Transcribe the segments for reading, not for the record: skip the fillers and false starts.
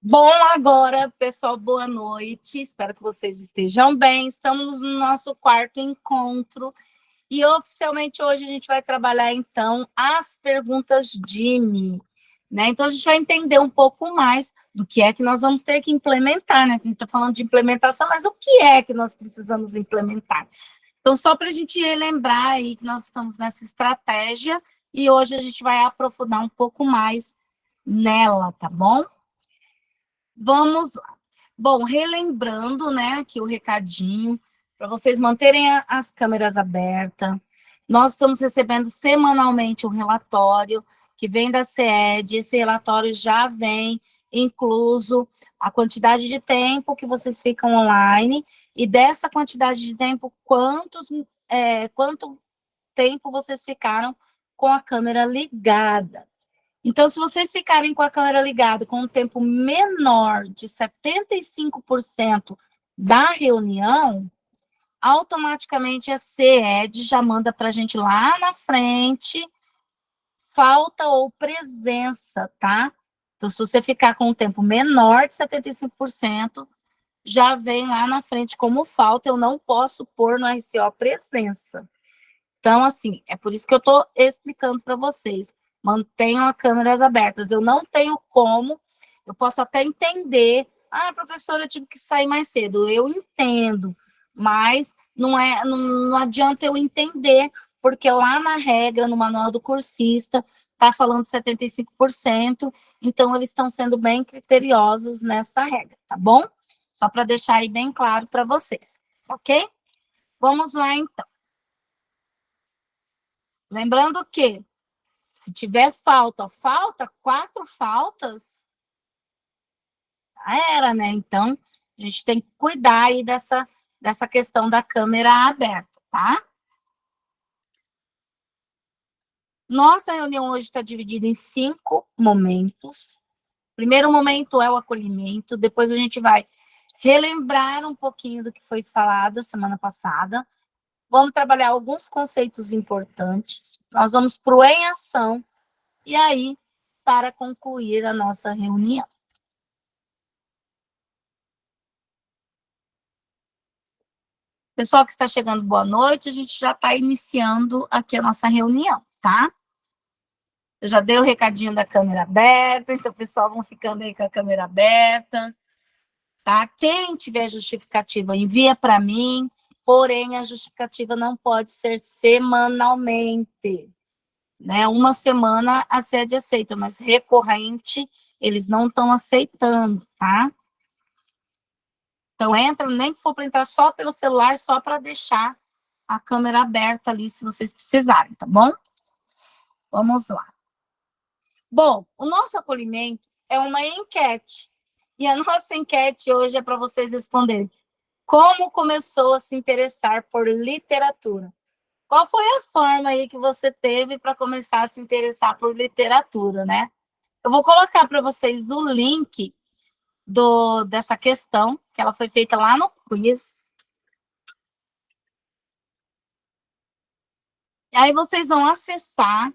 Bom, agora, pessoal, boa noite. Espero que vocês estejam bem. Estamos no nosso quarto encontro e oficialmente hoje a gente vai trabalhar então as perguntas Jimmy, né? Então a gente vai entender um pouco mais do que é que nós vamos ter que implementar, né? A gente está falando de implementação, mas o que é que nós precisamos implementar? Então, só para a gente lembrar aí que nós estamos nessa estratégia e hoje a gente vai aprofundar um pouco mais nela, tá bom? Vamos lá. Bom, relembrando, né, aqui o recadinho, para vocês manterem as câmeras abertas. Nós estamos recebendo semanalmente um relatório que vem da CED. Esse relatório já vem incluso a quantidade de tempo que vocês ficam online e dessa quantidade de tempo, quanto tempo vocês ficaram com a câmera ligada. Então, se vocês ficarem com a câmera ligada com um tempo menor de 75% da reunião, automaticamente a CED já manda para a gente lá na frente falta ou presença, tá? Então, se você ficar com um tempo menor de 75%, já vem lá na frente como falta, eu não posso pôr no RCO presença. Então, assim, é por isso que eu estou explicando para vocês. Mantenham as câmeras abertas. Eu não tenho como, eu posso até entender. Ah, professora, eu tive que sair mais cedo. Eu entendo, mas não adianta eu entender, porque lá na regra, no manual do cursista, está falando de 75%, então eles estão sendo bem criteriosos nessa regra, tá bom? Só para deixar aí bem claro para vocês, ok? Vamos lá, então. Lembrando que, se tiver falta, 4 faltas, já era, né? Então, a gente tem que cuidar aí dessa questão da câmera aberta, tá? Nossa reunião hoje está dividida em 5 momentos. O primeiro momento é o acolhimento, depois a gente vai relembrar um pouquinho do que foi falado semana passada. Vamos trabalhar alguns conceitos importantes. Nós vamos para o em ação, e aí, para concluir a nossa reunião. Pessoal que está chegando, boa noite. A gente já está iniciando aqui a nossa reunião, tá? Eu já dei o recadinho da câmera aberta, então o pessoal vão ficando aí com a câmera aberta, tá? Quem tiver justificativa, envia para mim, porém a justificativa não pode ser semanalmente, né? Uma semana a sede aceita, mas recorrente eles não estão aceitando, tá? Então entra, nem que for para entrar só pelo celular, só para deixar a câmera aberta ali, se vocês precisarem, tá bom? Vamos lá. Bom, o nosso acolhimento é uma enquete. E a nossa enquete hoje é para vocês responderem. Como começou a se interessar por literatura? Qual foi a forma aí que você teve para começar a se interessar por literatura, né? Eu vou colocar para vocês o link dessa questão, que ela foi feita lá no quiz. E aí vocês vão acessar.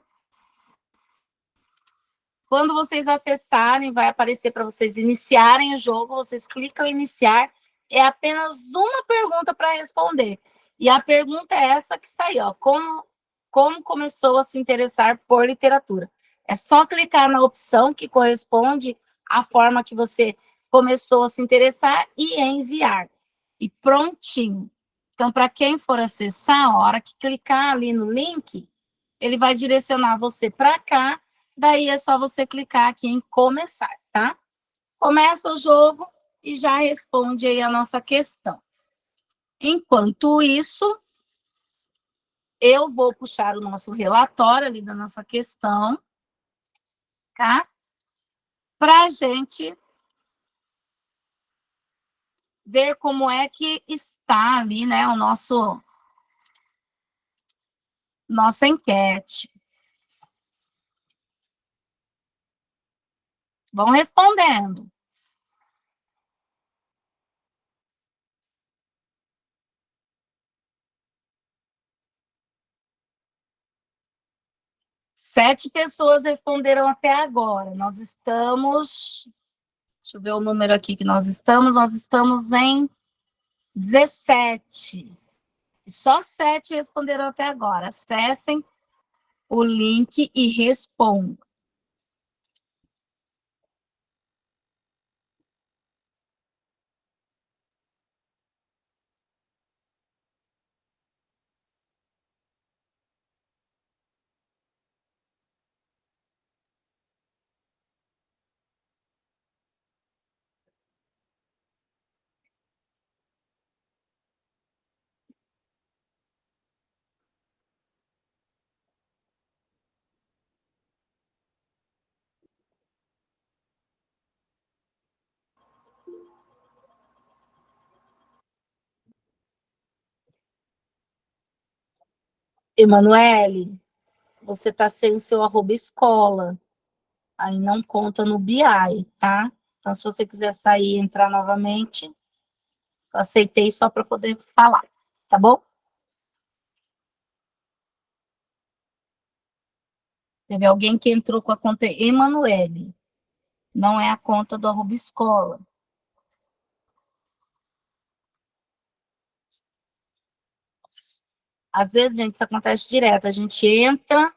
Quando vocês acessarem, vai aparecer para vocês iniciarem o jogo, vocês clicam em iniciar, é apenas uma pergunta para responder. E a pergunta é essa que está aí, ó, como começou a se interessar por literatura? É só clicar na opção que corresponde à forma que você começou a se interessar e enviar. E prontinho. Então, para quem for acessar, a hora que clicar ali no link, ele vai direcionar você para cá. Daí é só você clicar aqui em começar, tá? Começa o jogo e já responde aí a nossa questão. Enquanto isso, eu vou puxar o nosso relatório ali da nossa questão, tá? Para a gente ver como é que está ali, né, o nossa enquete. Vão respondendo. Sete pessoas responderam até agora. Nós estamos Deixa eu ver o número aqui que nós estamos. Nós estamos em 17. Só 7 responderam até agora. Acessem o link e respondam. Emanuele, você está sem o seu @escola. Aí não conta no BI, tá? Então, se você quiser sair e entrar novamente, eu aceitei só para poder falar, tá bom? Teve alguém que entrou com a conta Emanuele. Não é a conta do @escola. Às vezes, gente, isso acontece direto. A gente entra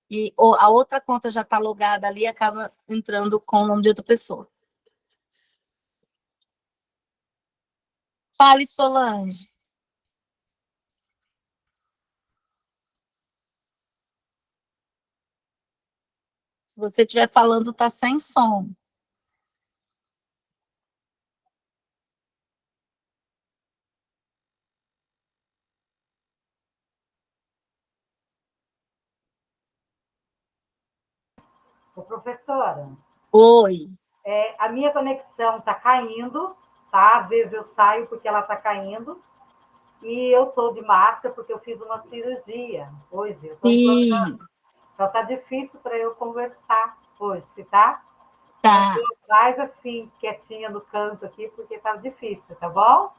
e a outra conta já está logada ali e acaba entrando com o nome de outra pessoa. Fale, Solange. Se você estiver falando, está sem som. Ô, professora. Oi. A minha conexão está caindo, tá? Às vezes eu saio porque ela está caindo. E eu estou de máscara porque eu fiz uma cirurgia hoje. Eu estou implantando. Então está difícil para eu conversar hoje, tá? Tá. Então, mais assim, quietinha no canto aqui, porque está difícil, tá bom?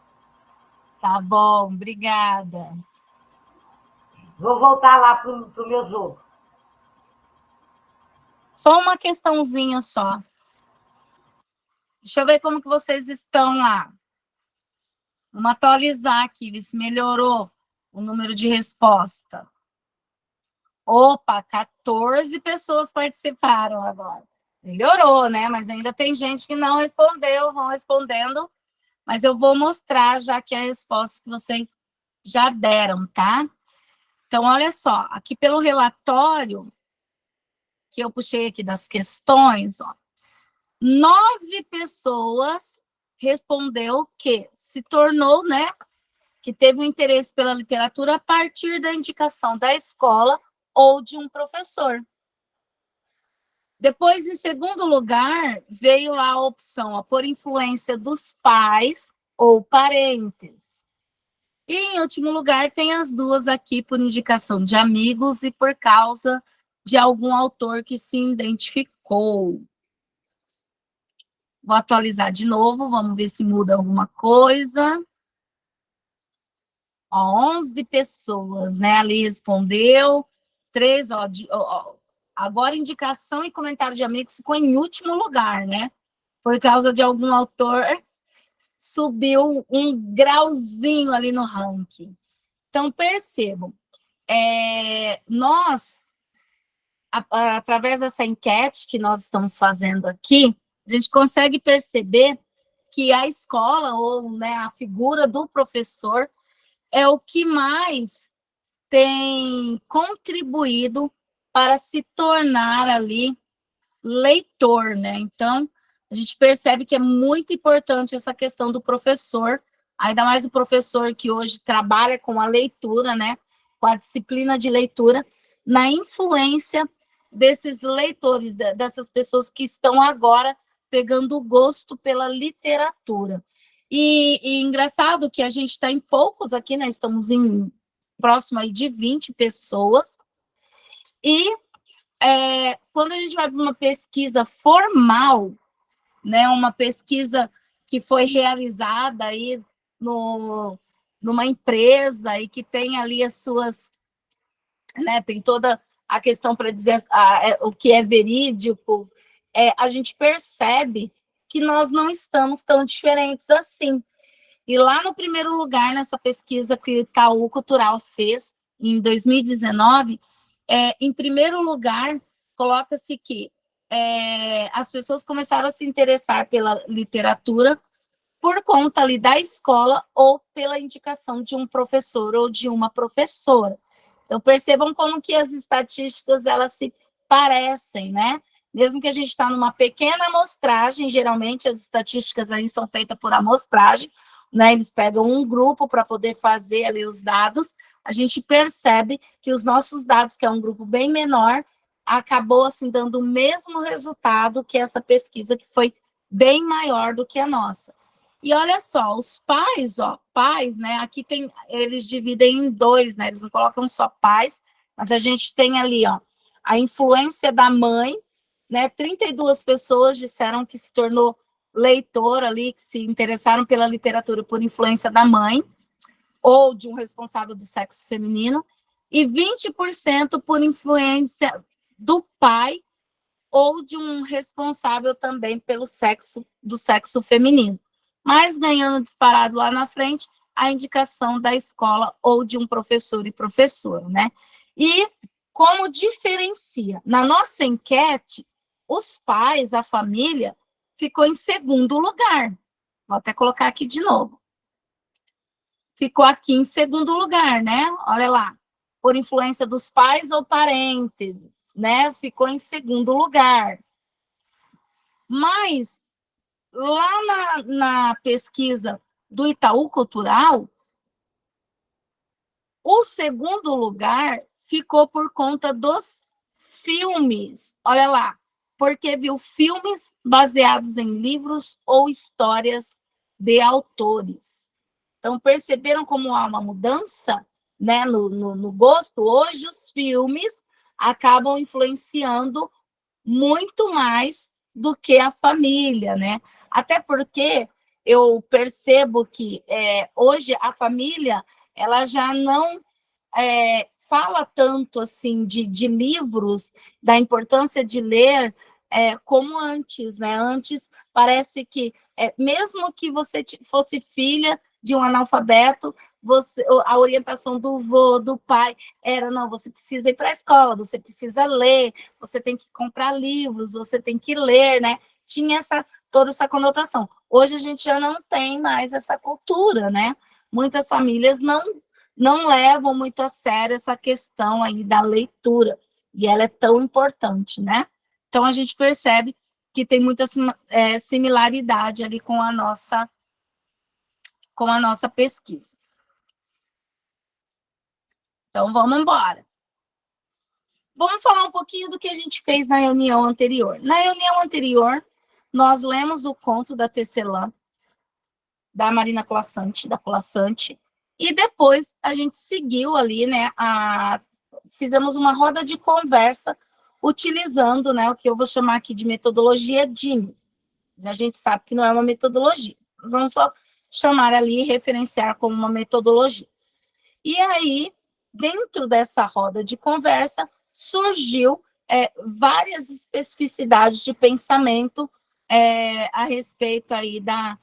Tá bom, obrigada. Vou voltar lá para o meu jogo. Só uma questãozinha só. Deixa eu ver como que vocês estão lá. Vamos atualizar aqui, ver se melhorou o número de resposta. Opa, 14 pessoas participaram agora. Melhorou, né? Mas ainda tem gente que não respondeu, vão respondendo. Mas eu vou mostrar já que a resposta que vocês já deram, tá? Então, olha só, aqui pelo relatório que eu puxei aqui das questões, ó, 9 pessoas respondeu que se tornou, né, que teve um interesse pela literatura a partir da indicação da escola ou de um professor. Depois, em segundo lugar, veio lá a opção, ó, por influência dos pais ou parentes. E, em último lugar, tem as duas aqui por indicação de amigos e por causa de algum autor que se identificou. Vou atualizar de novo, vamos ver se muda alguma coisa. Ó, 11 pessoas, né? Ali respondeu. 3, agora indicação e comentário de amigos ficou em último lugar, né? Por causa de algum autor, subiu um grauzinho ali no ranking. Então, percebam, nós, através dessa enquete que nós estamos fazendo aqui, a gente consegue perceber que a escola, ou, né, a figura do professor, é o que mais tem contribuído para se tornar ali leitor, né? Então, a gente percebe que é muito importante essa questão do professor, ainda mais o professor que hoje trabalha com a leitura, né? Com a disciplina de leitura, na influência desses leitores, dessas pessoas que estão agora pegando o gosto pela literatura. E engraçado que a gente está em poucos aqui, né? Estamos em próximo aí de 20 pessoas. E quando a gente vai para uma pesquisa formal, né, uma pesquisa que foi realizada aí numa empresa e que tem ali as suas, né, tem toda a questão para dizer o que é verídico a gente percebe que nós não estamos tão diferentes assim. E lá no primeiro lugar, nessa pesquisa que o Itaú Cultural fez, em 2019, em primeiro lugar, coloca-se que as pessoas começaram a se interessar pela literatura por conta ali da escola ou pela indicação de um professor ou de uma professora. Então, percebam como que as estatísticas, elas se parecem, né? Mesmo que a gente está numa pequena amostragem, geralmente as estatísticas aí são feitas por amostragem, né? Eles pegam um grupo para poder fazer ali os dados, a gente percebe que os nossos dados, que é um grupo bem menor, acabou assim dando o mesmo resultado que essa pesquisa, que foi bem maior do que a nossa. E olha só, os pais, né? Aqui eles dividem em dois, né? Eles não colocam só pais, mas a gente tem ali, ó, a influência da mãe, né? 32 pessoas disseram que se tornou leitor ali, que se interessaram pela literatura por influência da mãe, ou de um responsável do sexo feminino, e 20% por influência do pai, ou de um responsável também pelo do sexo feminino. Mas ganhando disparado lá na frente, a indicação da escola ou de um professor e professora, né? E como diferencia? Na nossa enquete, os pais, a família, ficou em segundo lugar. Vou até colocar aqui de novo. Ficou aqui em segundo lugar, né? Olha lá. Por influência dos pais ou parênteses, né? Ficou em segundo lugar. Mas, lá na pesquisa do Itaú Cultural, o segundo lugar ficou por conta dos filmes. Olha lá, porque viu filmes baseados em livros ou histórias de autores. Então, perceberam como há uma mudança, né, no gosto? Hoje, os filmes acabam influenciando muito mais do que a família, né? Até porque eu percebo que hoje a família, ela já não fala tanto assim de livros, da importância de ler, como antes, né? Antes parece que, mesmo que você fosse filha de um analfabeto, a orientação do vô, do pai, era, não, você precisa ir para a escola, você precisa ler, você tem que comprar livros, você tem que ler, né? Tinha toda essa conotação. Hoje a gente já não tem mais essa cultura, né? Muitas famílias não levam muito a sério essa questão aí da leitura, e ela é tão importante, né? Então, a gente percebe que tem muita similaridade ali com a nossa pesquisa. Então, vamos embora. Vamos falar um pouquinho do que a gente fez na reunião anterior. Na reunião anterior, nós lemos o conto da Tecelã, da Marina Colasanti, e depois a gente seguiu ali, né, fizemos uma roda de conversa utilizando, né, o que eu vou chamar aqui de metodologia DIME. A gente sabe que não é uma metodologia. Nós vamos só chamar ali e referenciar como uma metodologia. E aí, dentro dessa roda de conversa, surgiu várias especificidades de pensamento a respeito aí da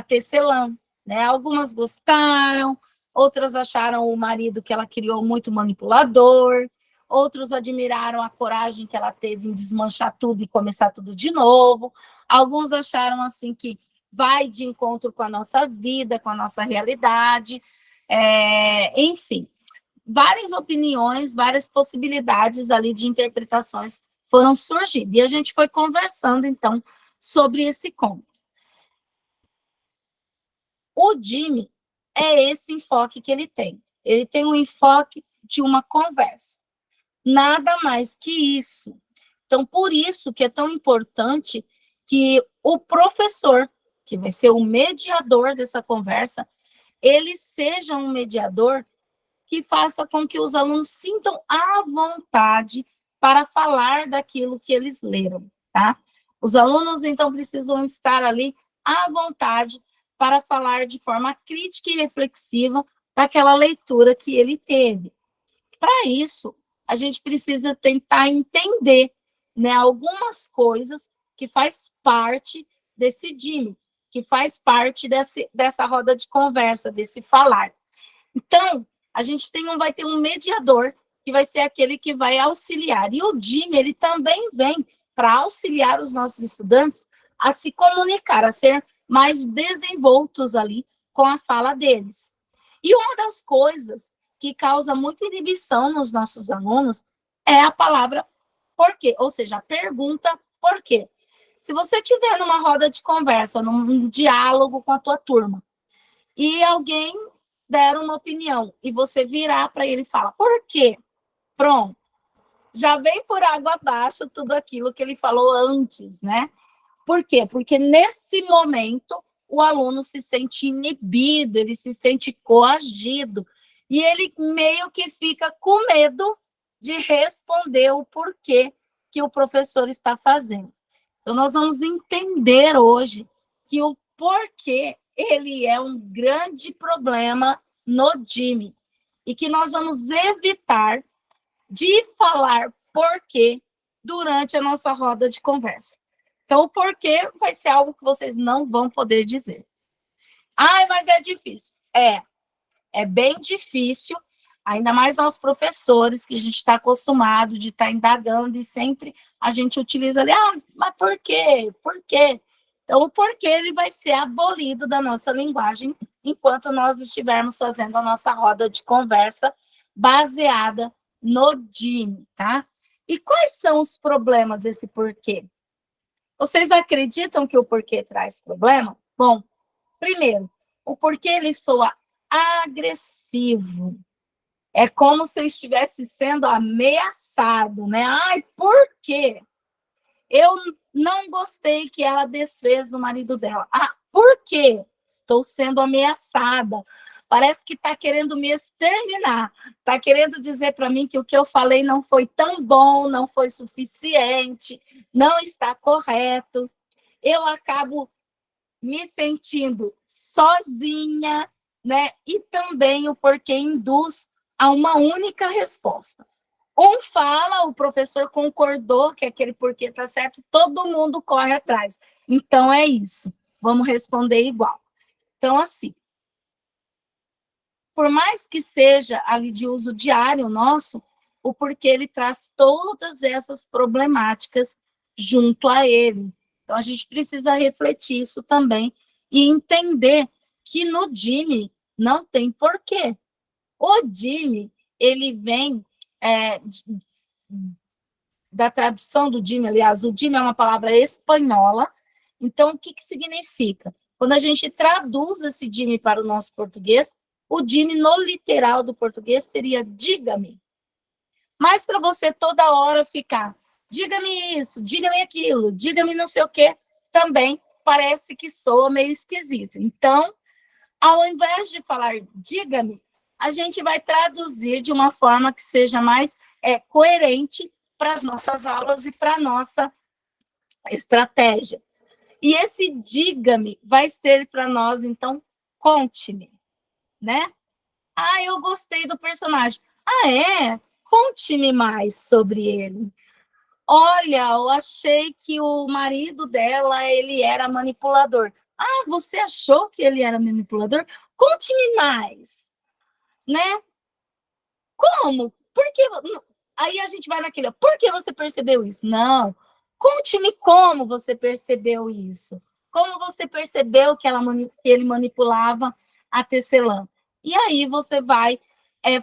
Tecelã, né? Algumas gostaram, outras acharam o marido que ela criou muito manipulador, outros admiraram a coragem que ela teve em desmanchar tudo e começar tudo de novo, alguns acharam assim que vai de encontro com a nossa vida, com a nossa realidade, enfim, várias opiniões, várias possibilidades ali de interpretações foram surgindo, e a gente foi conversando, então, sobre esse conto. O Jimmy é esse enfoque que ele tem um enfoque de uma conversa, nada mais que isso. Então, por isso que é tão importante que o professor, que vai ser o mediador dessa conversa, ele seja um mediador que faça com que os alunos sintam à vontade para falar daquilo que eles leram, tá? Os alunos, então, precisam estar ali à vontade para falar de forma crítica e reflexiva daquela leitura que ele teve. Para isso, a gente precisa tentar entender, né, algumas coisas que faz parte desse Jimmy, que faz parte dessa roda de conversa, desse falar. Então, a gente vai ter um mediador, que vai ser aquele que vai auxiliar. E o Jimmy, ele também vem para auxiliar os nossos estudantes a se comunicar, a ser mais desenvoltos ali com a fala deles. E uma das coisas que causa muita inibição nos nossos alunos é a palavra por quê, ou seja, a pergunta por quê. Se você estiver numa roda de conversa, num diálogo com a tua turma, e alguém der uma opinião, e você virar para ele e falar, por quê? Pronto. Já vem por água abaixo tudo aquilo que ele falou antes, né? Por quê? Porque nesse momento o aluno se sente inibido, ele se sente coagido, e ele meio que fica com medo de responder o porquê que o professor está fazendo. Então, nós vamos entender hoje que o porquê ele é um grande problema no Jimmy, e que nós vamos evitar de falar porquê durante a nossa roda de conversa. Então, o porquê vai ser algo que vocês não vão poder dizer. Ai, mas é difícil. É bem difícil, ainda mais nós professores, que a gente está acostumado de estar indagando e sempre a gente utiliza ali, mas por quê? Por quê? Então, o porquê ele vai ser abolido da nossa linguagem enquanto nós estivermos fazendo a nossa roda de conversa baseada no Jimmy, tá? E quais são os problemas desse porquê? Vocês acreditam que o porquê traz problema? Bom, primeiro, o porquê ele soa agressivo. É como se eu estivesse sendo ameaçado, né? Ai, por quê? Eu não gostei que ela desfez o marido dela. Por quê? Estou sendo ameaçada. Parece que está querendo me exterminar. Está querendo dizer para mim que o que eu falei não foi tão bom, não foi suficiente, não está correto. Eu acabo me sentindo sozinha, né? E também o porquê induz a uma única resposta. Um fala, o professor concordou que aquele porquê está certo, todo mundo corre atrás. Então, é isso. Vamos responder igual. Então, assim, por mais que seja ali de uso diário nosso, o porquê ele traz todas essas problemáticas junto a ele. Então, a gente precisa refletir isso também e entender que no Jimmy não tem porquê. O Jimmy, ele vem da tradução do Jimmy, aliás, o Jimmy é uma palavra espanhola, então o que significa? Quando a gente traduz esse Jimmy para o nosso português, o Jimmy no literal do português seria diga-me. Mas para você toda hora ficar, diga-me isso, diga-me aquilo, diga-me não sei o quê, também parece que soa meio esquisito. Então, ao invés de falar diga-me, a gente vai traduzir de uma forma que seja mais coerente para as nossas aulas e para a nossa estratégia. E esse diga-me vai ser para nós, então, conte-me, né? Eu gostei do personagem. Conte-me mais sobre ele. Olha, eu achei que o marido dela, ele era manipulador. Você achou que ele era manipulador? Conte-me mais, né? Como? Por que... Aí a gente vai naquele, por que você percebeu isso? Não, conte-me como você percebeu isso. Como você percebeu que ele manipulava a tecelã? E aí você vai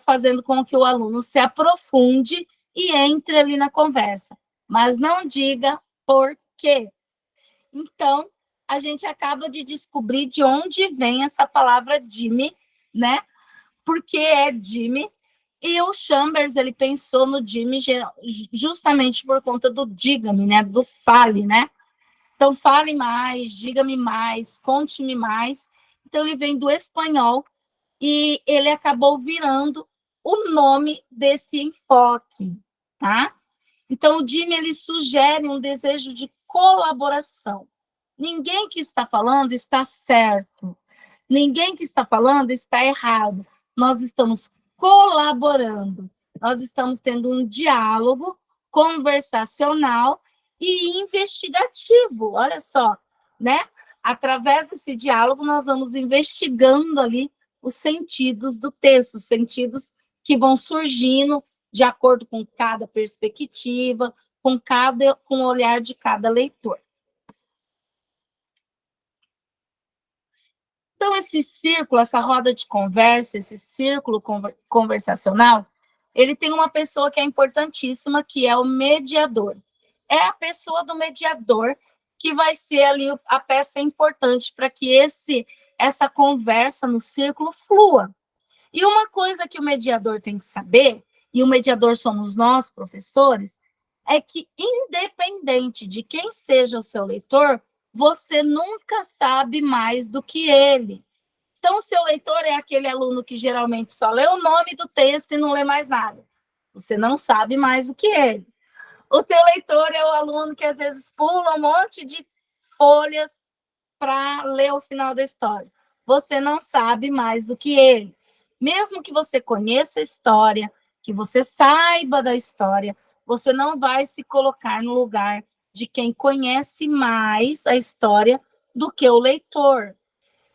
fazendo com que o aluno se aprofunde e entre ali na conversa. Mas não diga por quê. Então, a gente acaba de descobrir de onde vem essa palavra Jimmy, né? Porque é Jimmy. E o Chambers, ele pensou no Jimmy justamente por conta do diga-me, né? Do fale, né? Então, fale mais, diga-me mais, conte-me mais. Então, ele vem do espanhol e ele acabou virando o nome desse enfoque, tá? Então, o Jimmy, ele sugere um desejo de colaboração. Ninguém que está falando está certo. Ninguém que está falando está errado. Nós estamos colaborando. Nós estamos tendo um diálogo conversacional e investigativo. Olha só, né? Através desse diálogo, nós vamos investigando ali os sentidos do texto, os sentidos que vão surgindo de acordo com cada perspectiva, com o olhar de cada leitor. Então, esse círculo, essa roda de conversa, esse círculo conversacional, ele tem uma pessoa que é importantíssima, que é o mediador. É a pessoa do mediador que vai ser ali a peça importante para que essa conversa no círculo flua. E uma coisa que o mediador tem que saber, e o mediador somos nós, professores, é que, independente de quem seja o seu leitor, você nunca sabe mais do que ele. Então, o seu leitor é aquele aluno que geralmente só lê o nome do texto e não lê mais nada. Você não sabe mais do que ele. O teu leitor é o aluno que às vezes pula um monte de folhas para ler o final da história. Você não sabe mais do que ele. Mesmo que você conheça a história, que você saiba da história, você não vai se colocar no lugar de quem conhece mais a história do que o leitor.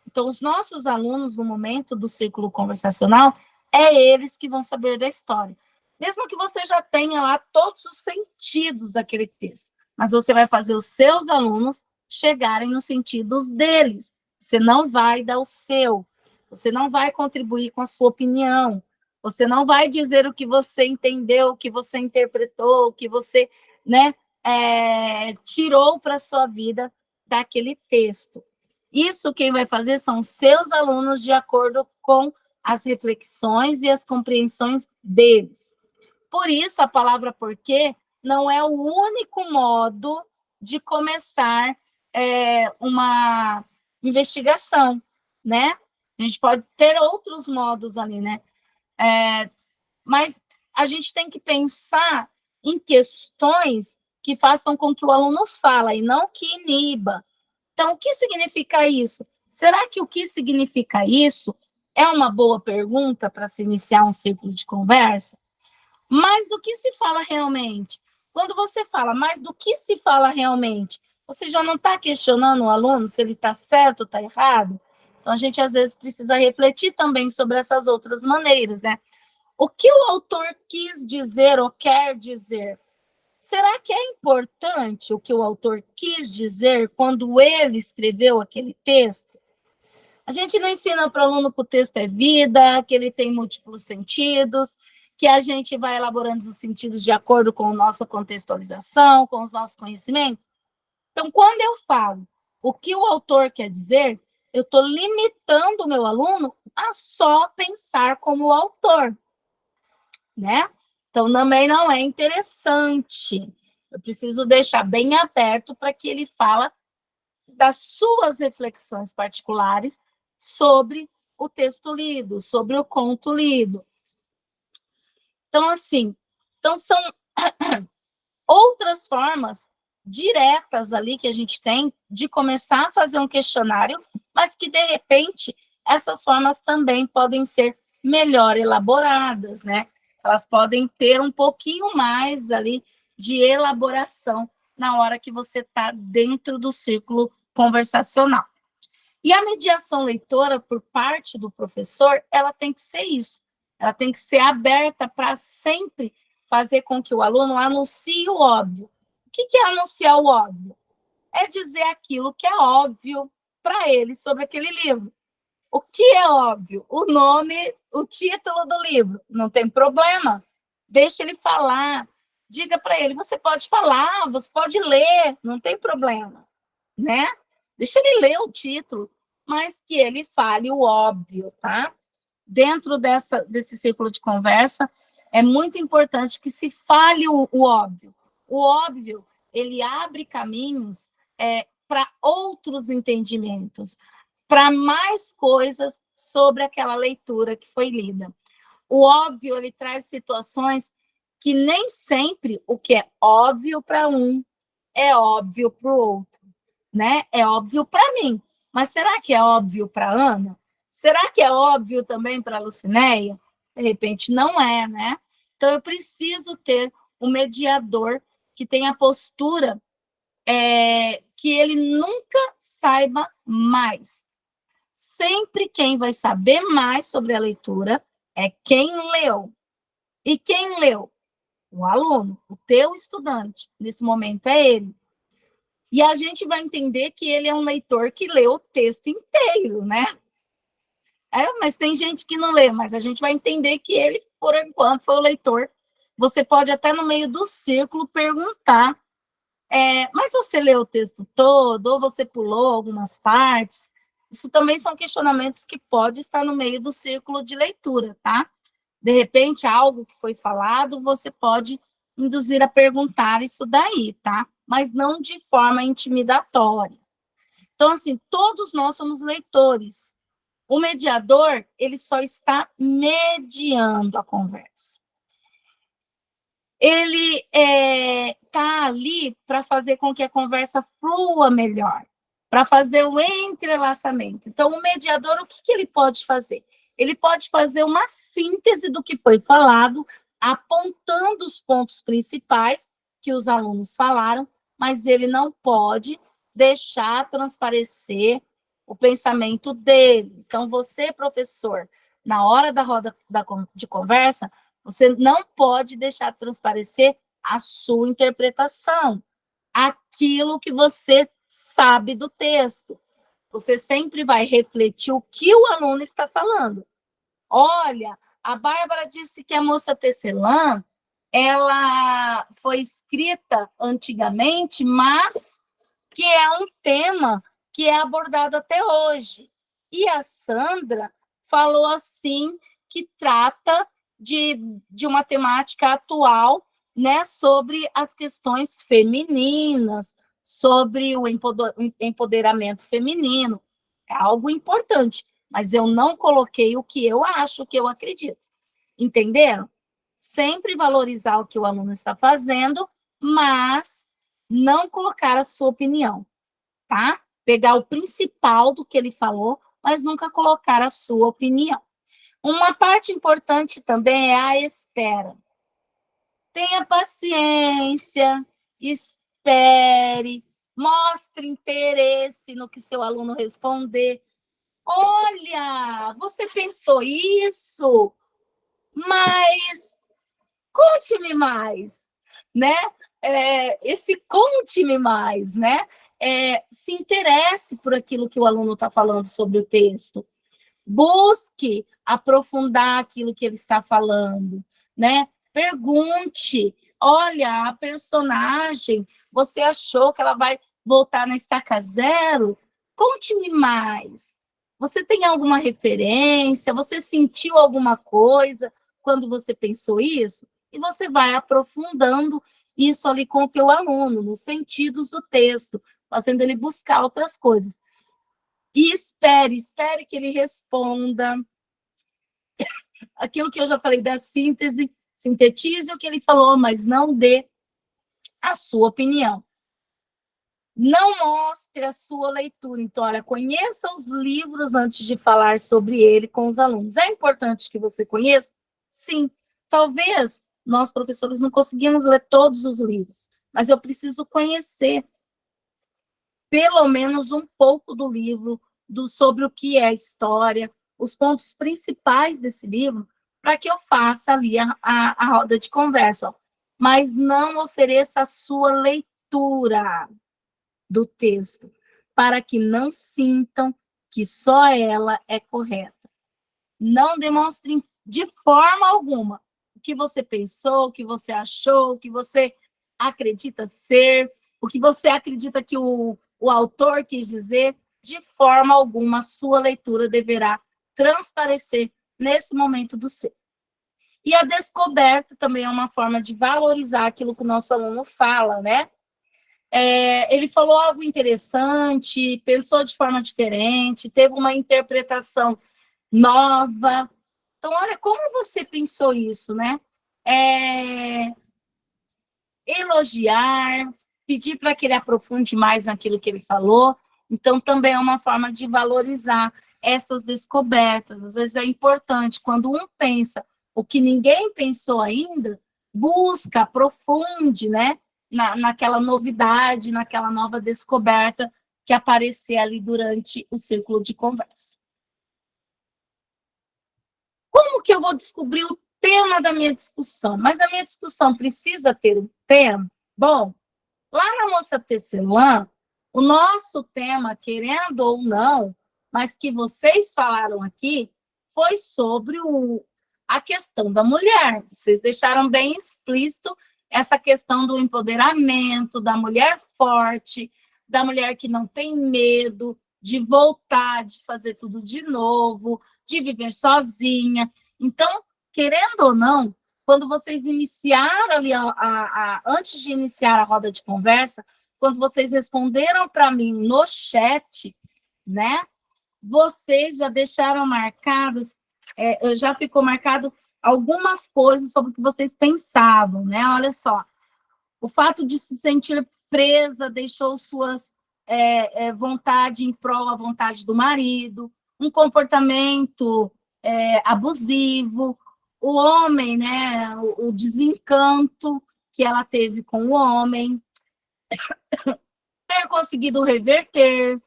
Então, os nossos alunos, no momento do círculo conversacional, é eles que vão saber da história. Mesmo que você já tenha lá todos os sentidos daquele texto, mas você vai fazer os seus alunos chegarem nos sentidos deles. Você não vai dar o seu, você não vai contribuir com a sua opinião, você não vai dizer o que você entendeu, o que você interpretou, o que você, né, tirou para a sua vida daquele texto. Isso quem vai fazer são seus alunos de acordo com as reflexões e as compreensões deles. Por isso, a palavra porquê não é o único modo de começar uma investigação, né? A gente pode ter outros modos ali, né? Mas a gente tem que pensar em questões que façam com que o aluno fale e não que iniba. Então, o que significa isso? Será que o que significa isso é uma boa pergunta para se iniciar um círculo de conversa? Mas do que se fala realmente? Quando você fala mais do que se fala realmente, você já não está questionando o aluno se ele está certo ou está errado? Então, a gente, às vezes, precisa refletir também sobre essas outras maneiras, né? O que o autor quis dizer ou quer dizer? Será que é importante o que o autor quis dizer quando ele escreveu aquele texto? A gente não ensina para o aluno que o texto é vida, que ele tem múltiplos sentidos, que a gente vai elaborando os sentidos de acordo com a nossa contextualização, com os nossos conhecimentos. Então, quando eu falo o que o autor quer dizer, eu estou limitando o meu aluno a só pensar como o autor, né? Então, também não é interessante. Eu preciso deixar bem aberto para que ele fale das suas reflexões particulares sobre o texto lido, sobre o conto lido. Então, assim, são outras formas diretas ali que a gente tem de começar a fazer um questionário, mas que, de repente, essas formas também podem ser melhor elaboradas, né? Elas podem ter um pouquinho mais ali de elaboração na hora que você está dentro do círculo conversacional. E a mediação leitora por parte do professor, ela tem que ser isso. Ela tem que ser aberta para sempre fazer com que o aluno anuncie o óbvio. O que é anunciar o óbvio? É dizer aquilo que é óbvio para ele sobre aquele livro. O que é óbvio? O nome, o título do livro. Não tem problema. Deixa ele falar. Diga para ele, você pode falar, você pode ler, não tem problema, né? Deixa ele ler o título, mas que ele fale o óbvio, tá? Dentro desse círculo de conversa, é muito importante que se fale o óbvio. O óbvio, ele abre caminhos para outros entendimentos, para mais coisas sobre aquela leitura que foi lida. O óbvio, ele traz situações que nem sempre o que é óbvio para um é óbvio para o outro, né? É óbvio para mim, mas será que é óbvio para a Ana? Será que é óbvio também para a Lucinéia? De repente não é, né? Então eu preciso ter um mediador que tenha a postura que ele nunca saiba mais. Sempre quem vai saber mais sobre a leitura é quem leu. E quem leu? O aluno, o teu estudante. Nesse momento é ele. E a gente vai entender que ele é um leitor que leu o texto inteiro, né? Mas tem gente que não lê, mas a gente vai entender que ele, por enquanto, foi o leitor. Você pode até no meio do círculo perguntar, mas você leu o texto todo, ou você pulou algumas partes? Isso também são questionamentos que pode estar no meio do círculo de leitura, tá? De repente, algo que foi falado, você pode induzir a perguntar isso daí, tá? Mas não de forma intimidatória. Então, assim, todos nós somos leitores. O mediador, ele só está mediando a conversa. Ele está ali para fazer com que a conversa flua melhor, para fazer o entrelaçamento. Então, o mediador, o que ele pode fazer? Ele pode fazer uma síntese do que foi falado, apontando os pontos principais que os alunos falaram, mas ele não pode deixar transparecer o pensamento dele. Então, você, professor, na hora da roda de conversa, você não pode deixar transparecer a sua interpretação, aquilo que você sabe do texto. Você sempre vai refletir o que o aluno está falando. Olha, a Bárbara disse que a moça tecelã, ela foi escrita antigamente, mas que é um tema que é abordado até hoje. E a Sandra falou assim, que trata de uma temática atual, né, sobre as questões femininas, sobre o empoderamento feminino. É algo importante, mas eu não coloquei o que eu acho, o que eu acredito. Entenderam? Sempre valorizar o que o aluno está fazendo, mas não colocar a sua opinião, tá? Pegar o principal do que ele falou, mas nunca colocar a sua opinião. Uma parte importante também é a espera. Tenha paciência, espere, mostre interesse no que seu aluno responder. Olha, você pensou isso, mas conte-me mais, né? Esse conte-me mais, né? Se interesse por aquilo que o aluno está falando sobre o texto. Busque aprofundar aquilo que ele está falando, né? Pergunte, olha, a personagem, você achou que ela vai voltar na estaca zero? Conte-me mais. Você tem alguma referência? Você sentiu alguma coisa quando você pensou isso? E você vai aprofundando isso ali com o teu aluno, nos sentidos do texto, fazendo ele buscar outras coisas. E espere que ele responda aquilo que eu já falei da síntese, sintetize o que ele falou, mas não dê a sua opinião. Não mostre a sua leitura. Então, olha, conheça os livros antes de falar sobre ele com os alunos. É importante que você conheça? Sim. Talvez nós, professores, não conseguimos ler todos os livros, mas eu preciso conhecer pelo menos um pouco do livro, sobre o que é a história, os pontos principais desse livro, para que eu faça ali a roda de conversa. Ó. Mas não ofereça a sua leitura do texto, para que não sintam que só ela é correta. Não demonstre de forma alguma o que você pensou, o que você achou, o que você acredita ser, o que você acredita que o autor quis dizer. De forma alguma, a sua leitura deverá transparecer nesse momento do ser. E a descoberta também é uma forma de valorizar aquilo que o nosso aluno fala, né? Ele falou algo interessante, pensou de forma diferente, teve uma interpretação nova. Então, olha, como você pensou isso, né? Elogiar, pedir para que ele aprofunde mais naquilo que ele falou. Então, também é uma forma de valorizar essas descobertas. Às vezes é importante, quando um pensa o que ninguém pensou ainda, busca, aprofunde, né? naquela novidade, naquela nova descoberta que aparecer ali durante o círculo de conversa. Como que eu vou descobrir o tema da minha discussão? Mas a minha discussão precisa ter um tema? Bom, lá na Moça Tecelã, o nosso tema, querendo ou não, mas que vocês falaram aqui, foi sobre a questão da mulher. Vocês deixaram bem explícito essa questão do empoderamento, da mulher forte, da mulher que não tem medo de voltar, de fazer tudo de novo, de viver sozinha. Então, querendo ou não, quando vocês iniciaram ali, antes de iniciar a roda de conversa, quando vocês responderam para mim no chat, né? Vocês já deixaram marcadas, já ficou marcado algumas coisas sobre o que vocês pensavam, né? Olha só, o fato de se sentir presa deixou suas vontade em prol à vontade do marido, um comportamento abusivo, o homem, né? O desencanto que ela teve com o homem, ter conseguido reverter,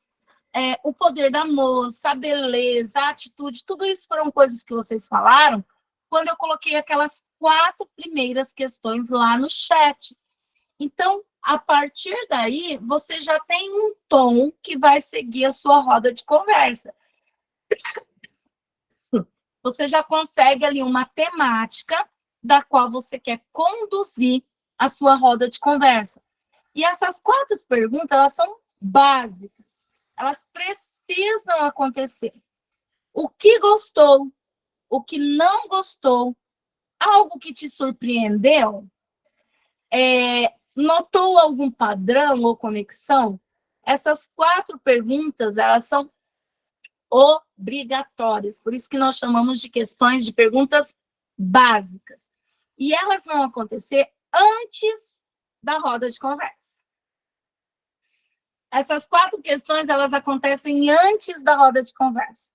o poder da moça, a beleza, a atitude, tudo isso foram coisas que vocês falaram quando eu coloquei aquelas 4 primeiras questões lá no chat. Então, a partir daí, você já tem um tom que vai seguir a sua roda de conversa. Você já consegue ali uma temática da qual você quer conduzir a sua roda de conversa. E essas 4 perguntas, elas são básicas. Elas precisam acontecer. O que gostou? O que não gostou? Algo que te surpreendeu? Notou algum padrão ou conexão? Essas 4 perguntas, elas são obrigatórias. Por isso que nós chamamos de questões de perguntas básicas. E elas vão acontecer antes da roda de conversa. Essas 4 questões, elas acontecem antes da roda de conversa.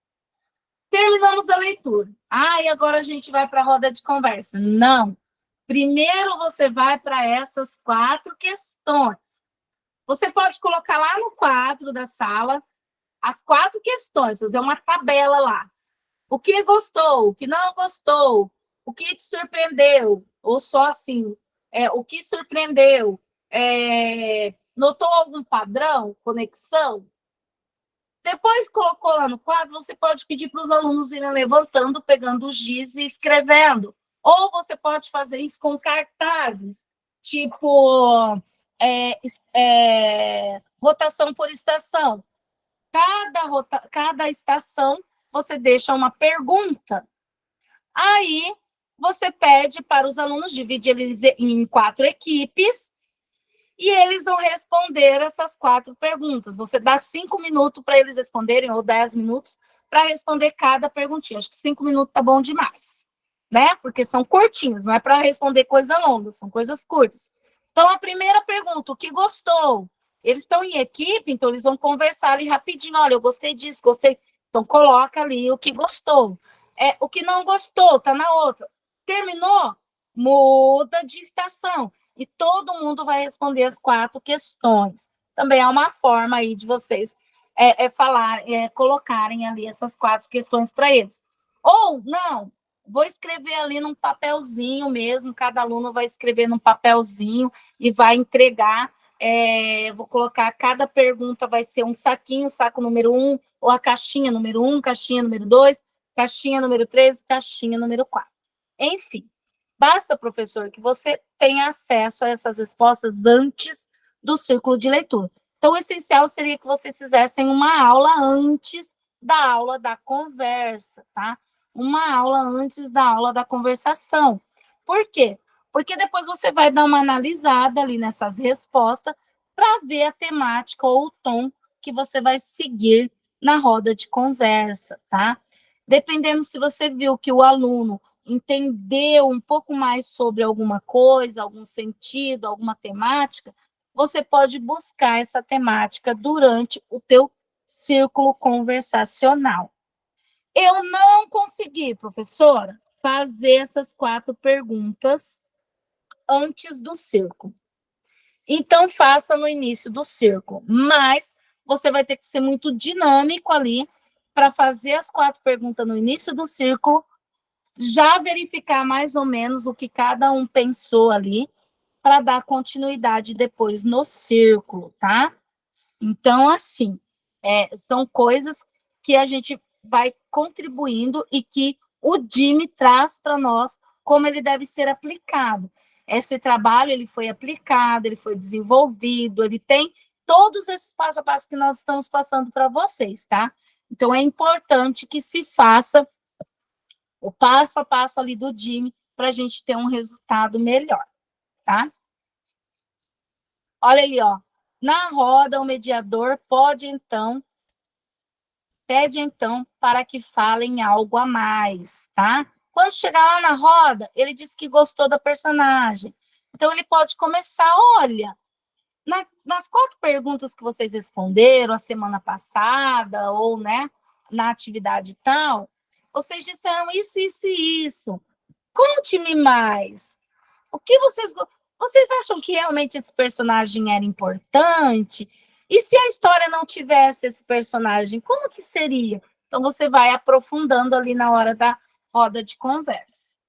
Terminamos a leitura. E agora a gente vai para a roda de conversa. Não. Primeiro você vai para essas 4 questões. Você pode colocar lá no quadro da sala as 4 questões, fazer uma tabela lá. O que gostou, o que não gostou, o que te surpreendeu, ou só assim, o que surpreendeu, notou algum padrão, conexão? Depois colocou lá no quadro, você pode pedir para os alunos irem levantando, pegando o giz e escrevendo. Ou você pode fazer isso com cartazes, tipo rotação por estação. Cada estação, você deixa uma pergunta. Aí, você pede para os alunos dividir eles em 4 equipes e eles vão responder essas 4 perguntas. Você dá 5 minutos para eles responderem, ou 10 minutos, para responder cada perguntinha. Acho que 5 minutos tá bom demais, né? Porque são curtinhos, não é para responder coisa longa, são coisas curtas. Então, a primeira pergunta, o que gostou? Eles estão em equipe, então eles vão conversar ali rapidinho. Olha, eu gostei disso, gostei. Então, coloca ali o que gostou. O que não gostou, tá na outra. Terminou? Muda de estação. E todo mundo vai responder as 4 questões. Também é uma forma aí de vocês colocarem ali essas 4 questões para eles. Ou, não, vou escrever ali num papelzinho mesmo, cada aluno vai escrever num papelzinho e vai entregar. Vou colocar, cada pergunta vai ser um saquinho, saco número 1, ou a caixinha número 1, caixinha número 2, caixinha número 3, caixinha número 4. Enfim, basta, professor, que você tenha acesso a essas respostas antes do círculo de leitura. Então, o essencial seria que vocês fizessem uma aula antes da aula da conversa, tá? Uma aula antes da aula da conversação. Por quê? Porque depois você vai dar uma analisada ali nessas respostas para ver a temática ou o tom que você vai seguir na roda de conversa, tá? Dependendo se você viu que o aluno entendeu um pouco mais sobre alguma coisa, algum sentido, alguma temática, você pode buscar essa temática durante o teu círculo conversacional. Eu não consegui, professora, fazer essas 4 perguntas antes do círculo. Então, faça no início do círculo. Mas você vai ter que ser muito dinâmico ali para fazer as 4 perguntas no início do círculo, já verificar mais ou menos o que cada um pensou ali, para dar continuidade depois no círculo, tá? Então, assim, são coisas que a gente vai contribuindo e que o Jimmy traz para nós como ele deve ser aplicado. Esse trabalho ele foi aplicado, ele foi desenvolvido, ele tem todos esses passo a passo que nós estamos passando para vocês, tá? Então, é importante que se faça o passo a passo ali do Jimmy para a gente ter um resultado melhor, tá? Olha ali, ó. Na roda, o mediador pede então para que falem algo a mais, tá? Quando chegar lá na roda, ele diz que gostou da personagem. Então, ele pode começar, olha, nas 4 perguntas que vocês responderam a semana passada, ou, né, na atividade tal, vocês disseram isso, isso e isso. Conte-me mais. O que vocês acham que realmente esse personagem era importante? E se a história não tivesse esse personagem, como que seria? Então, você vai aprofundando ali na hora da roda de conversa.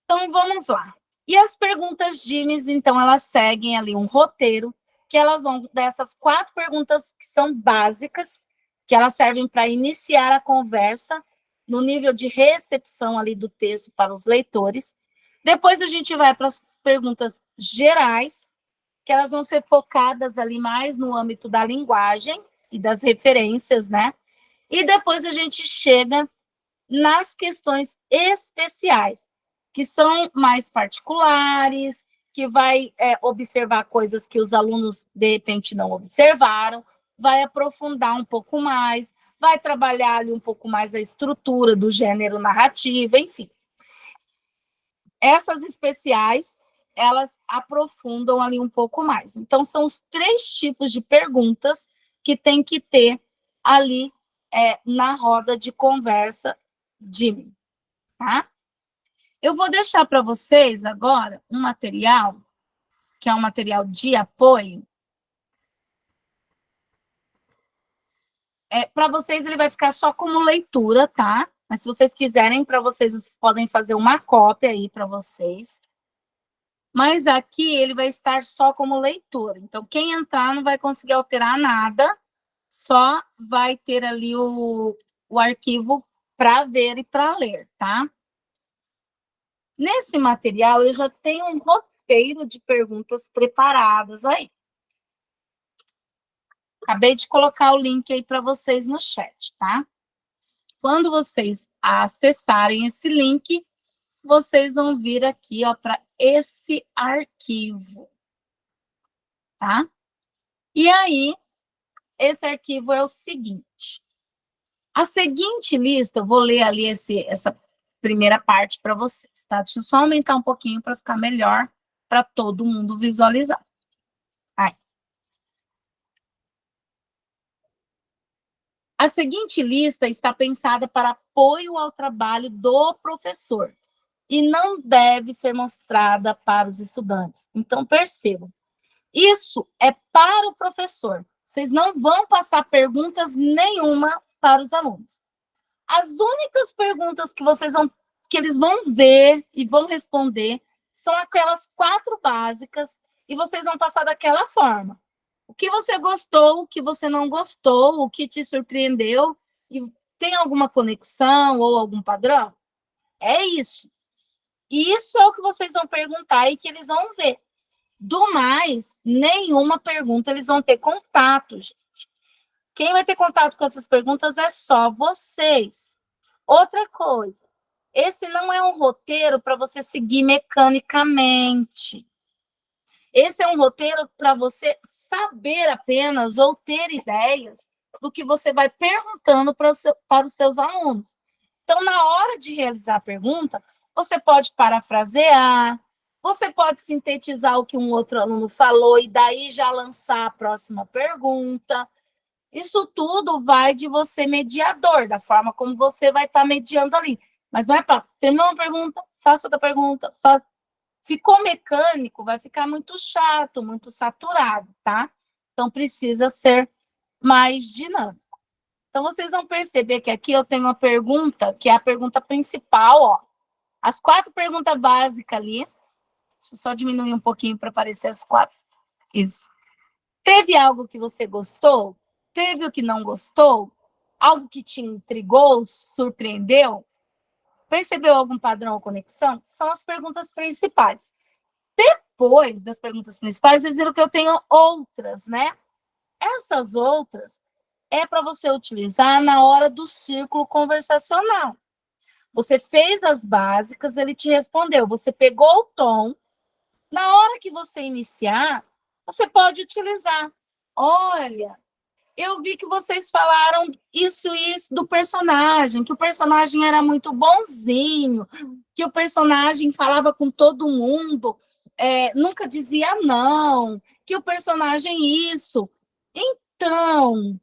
Então, vamos lá. E as perguntas Jimmy, então, elas seguem ali um roteiro, que elas vão dessas 4 perguntas que são básicas, que elas servem para iniciar a conversa, no nível de recepção ali do texto para os leitores. Depois a gente vai para as perguntas gerais, que elas vão ser focadas ali mais no âmbito da linguagem e das referências, né? E depois a gente chega nas questões especiais, que são mais particulares, que vai observar coisas que os alunos, de repente, não observaram, vai aprofundar um pouco mais, vai trabalhar ali um pouco mais a estrutura do gênero narrativo, enfim. Essas especiais, elas aprofundam ali um pouco mais. Então, são os 3 tipos de perguntas que tem que ter ali na roda de conversa Jimmy, tá? Eu vou deixar para vocês agora um material, que é um material de apoio. Para vocês, ele vai ficar só como leitura, tá? Mas se vocês quiserem, para vocês podem fazer uma cópia aí para vocês. Mas aqui ele vai estar só como leitura. Então, quem entrar não vai conseguir alterar nada, só vai ter ali o arquivo para ver e para ler, tá? Nesse material, eu já tenho um roteiro de perguntas preparadas aí. Acabei de colocar o link aí para vocês no chat, tá? Quando vocês acessarem esse link, vocês vão vir aqui, ó, para esse arquivo, tá? E aí, esse arquivo é o seguinte. A seguinte lista, eu vou ler ali essa primeira parte para vocês, tá? Deixa eu só aumentar um pouquinho para ficar melhor para todo mundo visualizar. Aí. A seguinte lista está pensada para apoio ao trabalho do professor e não deve ser mostrada para os estudantes. Então, percebam, isso é para o professor. Vocês não vão passar perguntas nenhuma para os alunos. As únicas perguntas que eles vão ver e vão responder são aquelas 4 básicas e vocês vão passar daquela forma. O que você gostou, o que você não gostou, o que te surpreendeu, e tem alguma conexão ou algum padrão? É isso. Isso é o que vocês vão perguntar e que eles vão ver. Do mais, nenhuma pergunta eles vão ter contato, gente. Quem vai ter contato com essas perguntas é só vocês. Outra coisa, esse não é um roteiro para você seguir mecanicamente. Esse é um roteiro para você saber apenas ou ter ideias do que você vai perguntando para os seus alunos. Então, na hora de realizar a pergunta, você pode parafrasear, você pode sintetizar o que um outro aluno falou e daí já lançar a próxima pergunta. Isso tudo vai de você mediador, da forma como você vai estar mediando ali. Mas não é para terminar uma pergunta, faça outra pergunta, Ficou mecânico, vai ficar muito chato, muito saturado, tá? Então, precisa ser mais dinâmico. Então, vocês vão perceber que aqui eu tenho uma pergunta, que é a pergunta principal, ó. As 4 perguntas básicas ali. Deixa eu só diminuir um pouquinho para aparecer as 4. Isso. Teve algo que você gostou? Teve o que não gostou? Algo que te intrigou, surpreendeu? Percebeu algum padrão ou conexão? São as perguntas principais. Depois das perguntas principais, vocês viram que eu tenho outras, né? Essas outras é para você utilizar na hora do círculo conversacional. Você fez as básicas, ele te respondeu. Você pegou o tom. Na hora que você iniciar, você pode utilizar. Olha, eu vi que vocês falaram isso e isso do personagem, que o personagem era muito bonzinho, que o personagem falava com todo mundo, nunca dizia não, que o personagem isso. Então,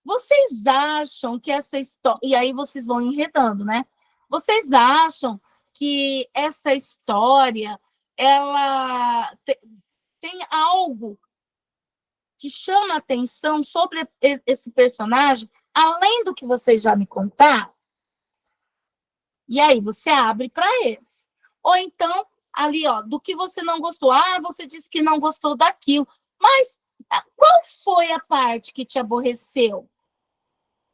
vocês acham que essa história... E aí vocês vão enredando, né? Vocês acham que essa história, ela tem algo que chama a atenção sobre esse personagem, além do que vocês já me contaram? E aí você abre para eles. Ou então, ali, ó, do que você não gostou. Ah, você disse que não gostou daquilo. Mas qual foi a parte que te aborreceu?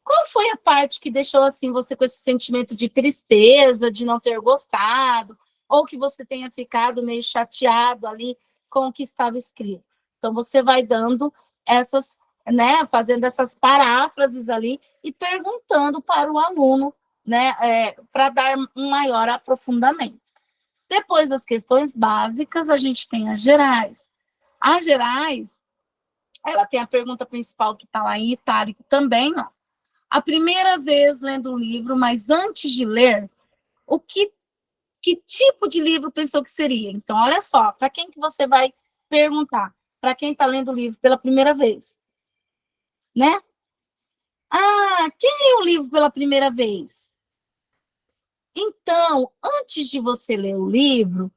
Qual foi a parte que deixou assim você com esse sentimento de tristeza, de não ter gostado, ou que você tenha ficado meio chateado ali com o que estava escrito? Então você vai dando essas, né, fazendo essas paráfrases ali e perguntando para o aluno, né, para dar um maior aprofundamento. Depois das questões básicas, a gente tem as gerais. As gerais, ela tem a pergunta principal que está lá em itálico também, ó. A primeira vez lendo um livro, mas antes de ler, que tipo de livro pensou que seria? Então, olha só, para quem que você vai perguntar? Para quem está lendo o livro pela primeira vez, né? Ah, quem lê o livro pela primeira vez? Então, antes de você ler o livro,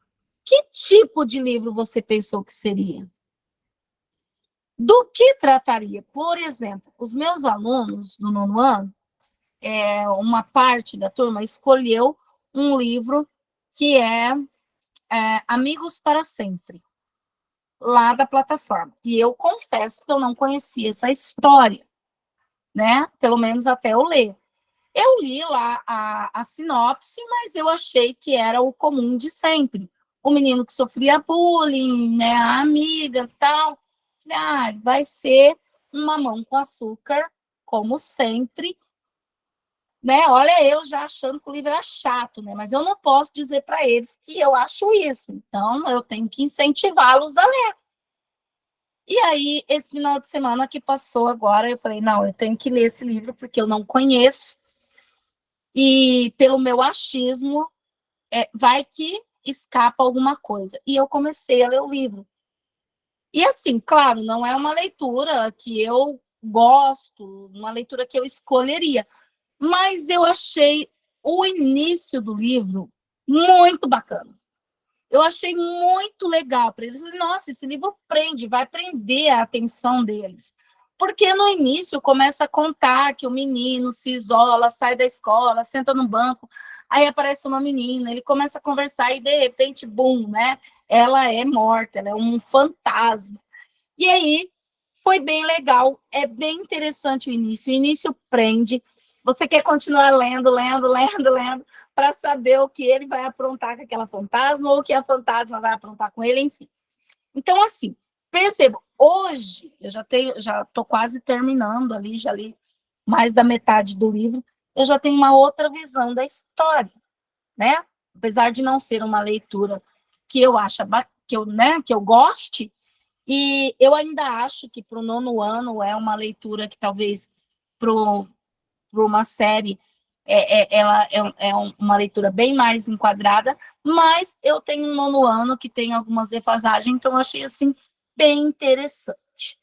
que tipo de livro você pensou que seria? Do que trataria? Por exemplo, os meus alunos do 9º ano, uma parte da turma escolheu um livro que é Amigos para Sempre, lá da plataforma. E eu confesso que eu não conhecia essa história, né? Pelo menos até eu ler. Eu li lá a sinopse, mas eu achei que era o comum de sempre. O menino que sofria bullying, né? A amiga e tal. Vai ser um mamão com açúcar, como sempre, né? Olha, eu já achando que o livro era chato, né? Mas eu não posso dizer para eles que eu acho isso. Então, eu tenho que incentivá-los a ler. E aí, esse final de semana que passou agora, eu falei, não, eu tenho que ler esse livro porque eu não conheço. E pelo meu achismo, vai que escapa alguma coisa. E eu comecei a ler o livro. E assim, claro, não é uma leitura que eu gosto, uma leitura que eu escolheria, mas eu achei o início do livro muito bacana. Eu achei muito legal para eles. Nossa, esse livro prende, vai prender a atenção deles. Porque no início começa a contar que o menino se isola, sai da escola, senta no banco, aí aparece uma menina, ele começa a conversar e de repente, bum, né? Ela é morta, ela é um fantasma. E aí foi bem legal, é bem interessante o início prende. Você quer continuar lendo, para saber o que ele vai aprontar com aquela fantasma ou o que a fantasma vai aprontar com ele, enfim. Então, assim, perceba, hoje eu já estou quase terminando ali, já li mais da metade do livro, eu já tenho uma outra visão da história, né? Apesar de não ser uma leitura que eu acho que eu goste, e eu ainda acho que para o 9º ano é uma leitura que talvez para uma série ela é uma leitura bem mais enquadrada, mas eu tenho um 9º ano que tem algumas defasagens, então eu achei assim bem interessante.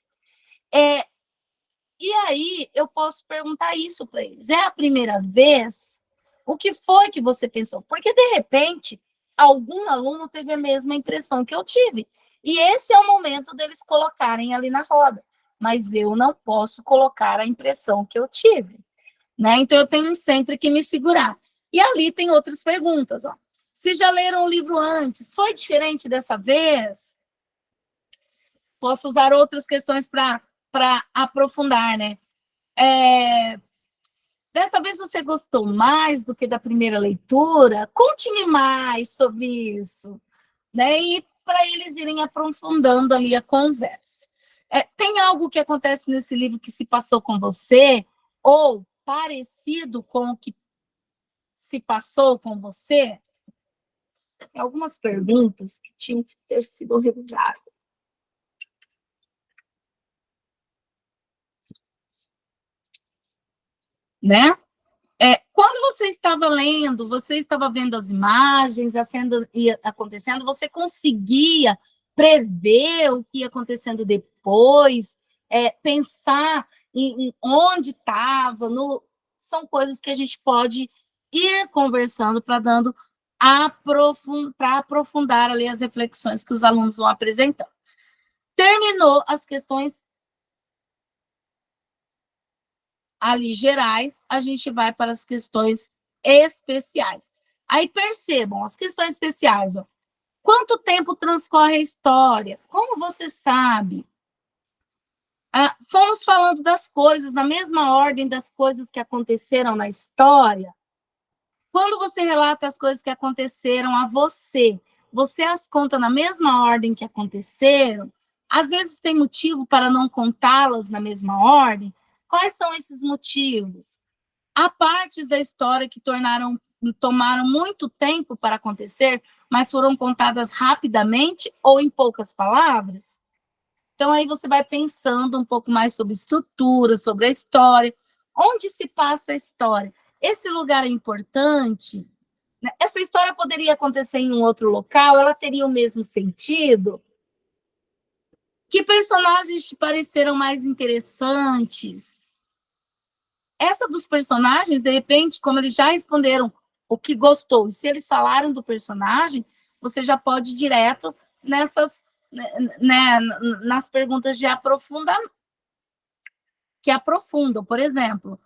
E aí eu posso perguntar isso para eles. É a primeira vez? O que foi que você pensou? Porque, de repente, algum aluno teve a mesma impressão que eu tive. E esse é o momento deles colocarem ali na roda. Mas eu não posso colocar a impressão que eu tive, né? Então, eu tenho sempre que me segurar. E ali tem outras perguntas, ó. Se já leram o livro antes, foi diferente dessa vez? Posso usar outras questões para aprofundar, né? Dessa vez você gostou mais do que da primeira leitura? Conte-me mais sobre isso, né? E para eles irem aprofundando ali a conversa. Tem algo que acontece nesse livro que se passou com você, ou parecido com o que se passou com você? Tem algumas perguntas que tinham que ter sido revisadas. Né? Quando você estava lendo, você estava vendo as imagens, a cena ia acontecendo, você conseguia prever o que ia acontecendo depois, pensar em onde estava, são coisas que a gente pode ir conversando para aprofundar ali as reflexões que os alunos vão apresentando. Terminou as questões ali gerais, a gente vai para as questões especiais. Aí percebam, as questões especiais, ó. Quanto tempo transcorre a história? Como você sabe? Fomos falando das coisas, na mesma ordem das coisas que aconteceram na história. Quando você relata as coisas que aconteceram a você, você as conta na mesma ordem que aconteceram? Às vezes tem motivo para não contá-las na mesma ordem. Quais são esses motivos? Há partes da história que tomaram muito tempo para acontecer, mas foram contadas rapidamente ou em poucas palavras? Então, aí você vai pensando um pouco mais sobre estrutura, sobre a história. Onde se passa a história? Esse lugar é importante? Essa história poderia acontecer em um outro local? Ela teria o mesmo sentido? Que personagens te pareceram mais interessantes? Essa dos personagens, de repente, como eles já responderam o que gostou, e se eles falaram do personagem, você já pode ir direto nas perguntas de que aprofundam. Por exemplo,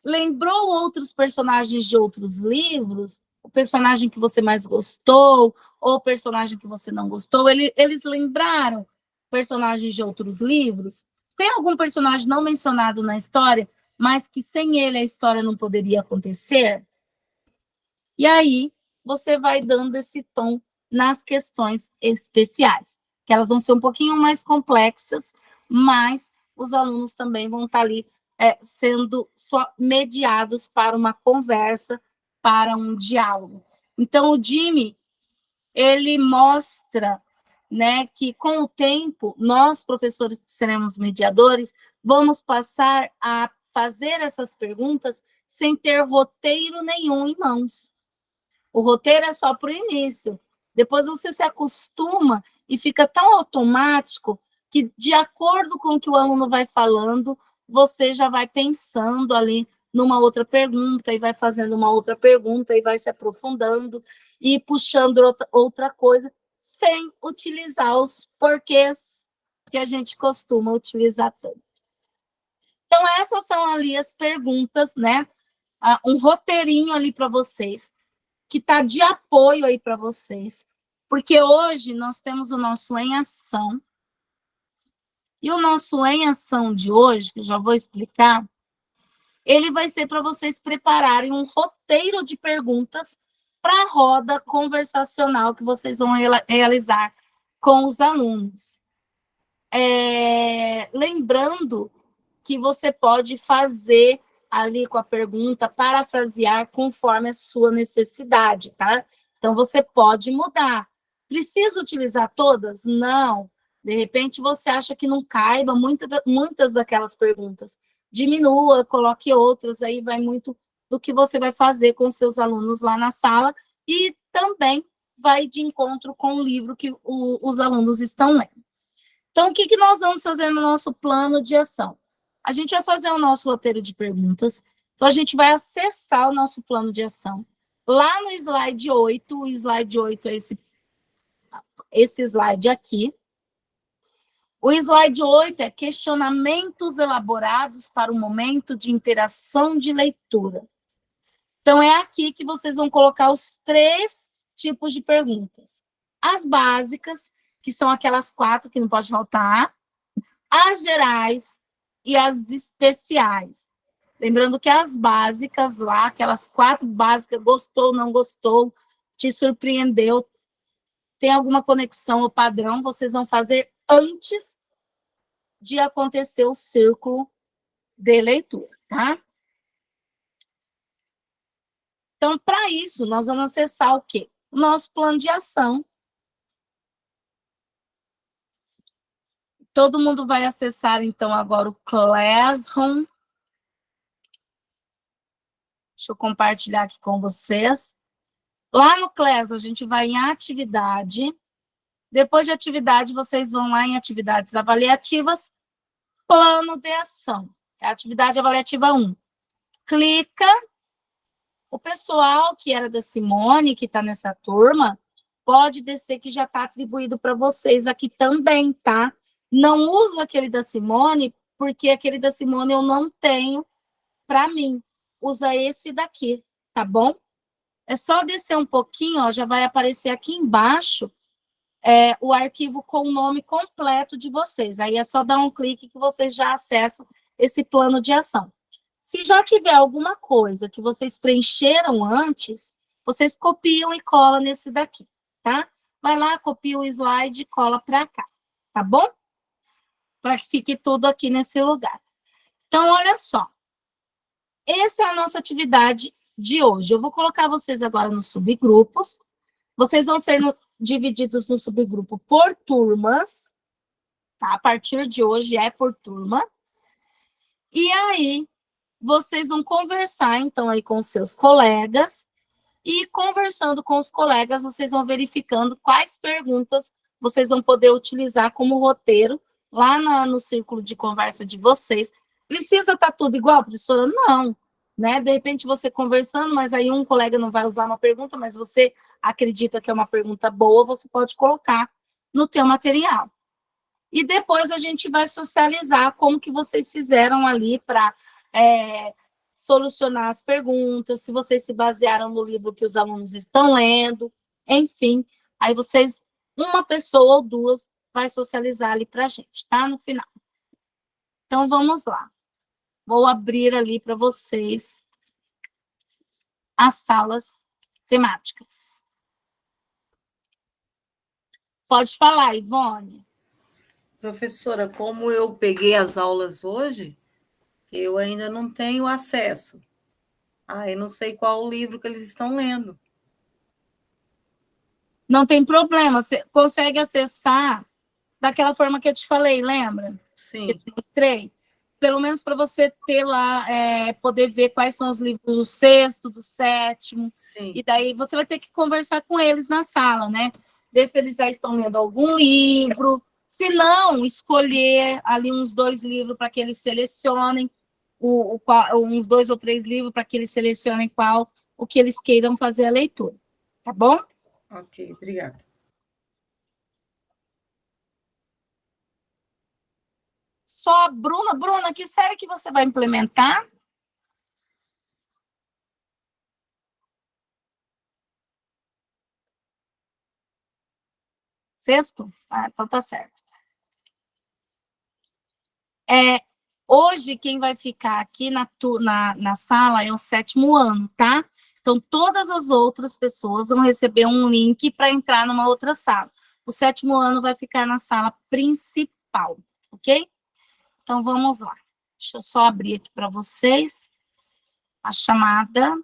lembrou outros personagens de outros livros? O personagem que você mais gostou, ou o personagem que você não gostou? Eles lembraram personagens de outros livros? Tem algum personagem não mencionado na história, mas que sem ele a história não poderia acontecer? E aí, você vai dando esse tom nas questões especiais, que elas vão ser um pouquinho mais complexas, mas os alunos também vão estar ali sendo só mediados para uma conversa, para um diálogo. Então, o Jimmy, ele mostra, né, que com o tempo, nós, professores que seremos mediadores, vamos passar a fazer essas perguntas sem ter roteiro nenhum em mãos. O roteiro é só para o início. Depois você se acostuma e fica tão automático que, de acordo com o que o aluno vai falando, você já vai pensando ali numa outra pergunta, e vai fazendo uma outra pergunta, e vai se aprofundando, e puxando outra coisa, sem utilizar os porquês que a gente costuma utilizar tanto. Então, essas são ali as perguntas, né? Um roteirinho ali para vocês, que está de apoio aí para vocês, porque hoje nós temos o nosso Em Ação, e o nosso Em Ação de hoje, que eu já vou explicar, ele vai ser para vocês prepararem um roteiro de perguntas para a roda conversacional que vocês vão realizar com os alunos. Lembrando que você pode fazer ali com a pergunta, parafrasear conforme a sua necessidade, tá? Então, você pode mudar. Precisa utilizar todas? Não. De repente, você acha que não caiba muitas daquelas perguntas. Diminua, coloque outras, aí vai muito do que você vai fazer com seus alunos lá na sala, e também vai de encontro com o livro que os alunos estão lendo. Então, o que nós vamos fazer no nosso plano de ação? A gente vai fazer o nosso roteiro de perguntas, Então, a gente vai acessar o nosso plano de ação. Lá no slide 8, o slide 8 é esse slide aqui. O slide 8 é questionamentos elaborados para o momento de interação de leitura. Então, é aqui que vocês vão colocar os 3 tipos de perguntas. As básicas, que são aquelas 4 que não pode faltar, as gerais e as especiais. Lembrando que as básicas lá, aquelas 4 básicas, gostou, não gostou, te surpreendeu, tem alguma conexão ou padrão, vocês vão fazer antes de acontecer o círculo de leitura, tá? Então, para isso, nós vamos acessar o quê? O nosso plano de ação. Todo mundo vai acessar, então, agora o Classroom. Deixa eu compartilhar aqui com vocês. Lá no Class, a gente vai em atividade. Depois de atividade, vocês vão lá em atividades avaliativas, plano de ação. É a atividade avaliativa 1. Clica. O pessoal que era da Simone, que está nessa turma, pode descer que já está atribuído para vocês aqui também, tá? Não usa aquele da Simone, porque aquele da Simone eu não tenho para mim. Usa esse daqui, tá bom? É só descer um pouquinho, ó, já vai aparecer aqui embaixo o arquivo com o nome completo de vocês. Aí é só dar um clique que vocês já acessam esse plano de ação. Se já tiver alguma coisa que vocês preencheram antes, vocês copiam e colam nesse daqui, tá? Vai lá, copia o slide e cola para cá, tá bom? Para que fique tudo aqui nesse lugar. Então, olha só. Essa é a nossa atividade de hoje. Eu vou colocar vocês agora nos subgrupos. Vocês vão ser divididos no subgrupo por turmas, tá? A partir de hoje é por turma. E aí, vocês vão conversar, então, aí com os seus colegas, e conversando com os colegas, vocês vão verificando quais perguntas vocês vão poder utilizar como roteiro lá no círculo de conversa de vocês. Precisa estar tudo igual, professora? Não, né? De repente, você conversando, mas aí um colega não vai usar uma pergunta, mas você acredita que é uma pergunta boa, você pode colocar no teu material. E depois a gente vai socializar como que vocês fizeram ali para solucionar as perguntas, se vocês se basearam no livro que os alunos estão lendo, enfim. Aí vocês, uma pessoa ou duas, vai socializar ali para a gente, tá? No final. Então, vamos lá. Vou abrir ali para vocês as salas temáticas. Pode falar, Ivone. Professora, como eu peguei as aulas hoje, eu ainda não tenho acesso. Eu não sei qual o livro que eles estão lendo. Não tem problema, você consegue acessar daquela forma que eu te falei, lembra? Sim. Que eu te mostrei. Pelo menos para você ter lá, poder ver quais são os livros do 6º, do 7º. Sim. E daí você vai ter que conversar com eles na sala, né? Ver se eles já estão lendo algum livro. Se não, escolher ali uns 2 livros para que eles selecionem, uns 2 ou 3 livros para que eles selecionem o que eles queiram fazer a leitura. Tá bom? Ok, obrigada. Só a Bruna. Bruna, que série que você vai implementar? Sexto? Então tá certo. Hoje, quem vai ficar aqui na sala é o 7º ano, tá? Então, todas as outras pessoas vão receber um link para entrar numa outra sala. O 7º ano vai ficar na sala principal, ok? Então, vamos lá. Deixa eu só abrir aqui para vocês a chamada.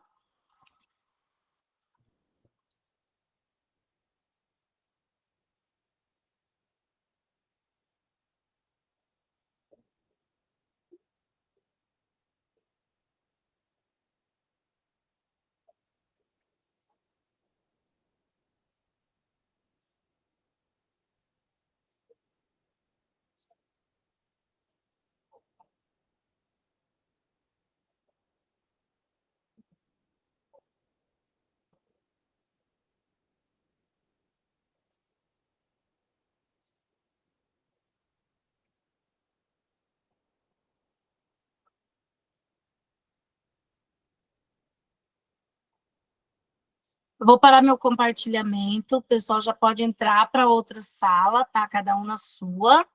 Eu vou parar meu compartilhamento, o pessoal já pode entrar para outra sala, tá? Cada um na sua.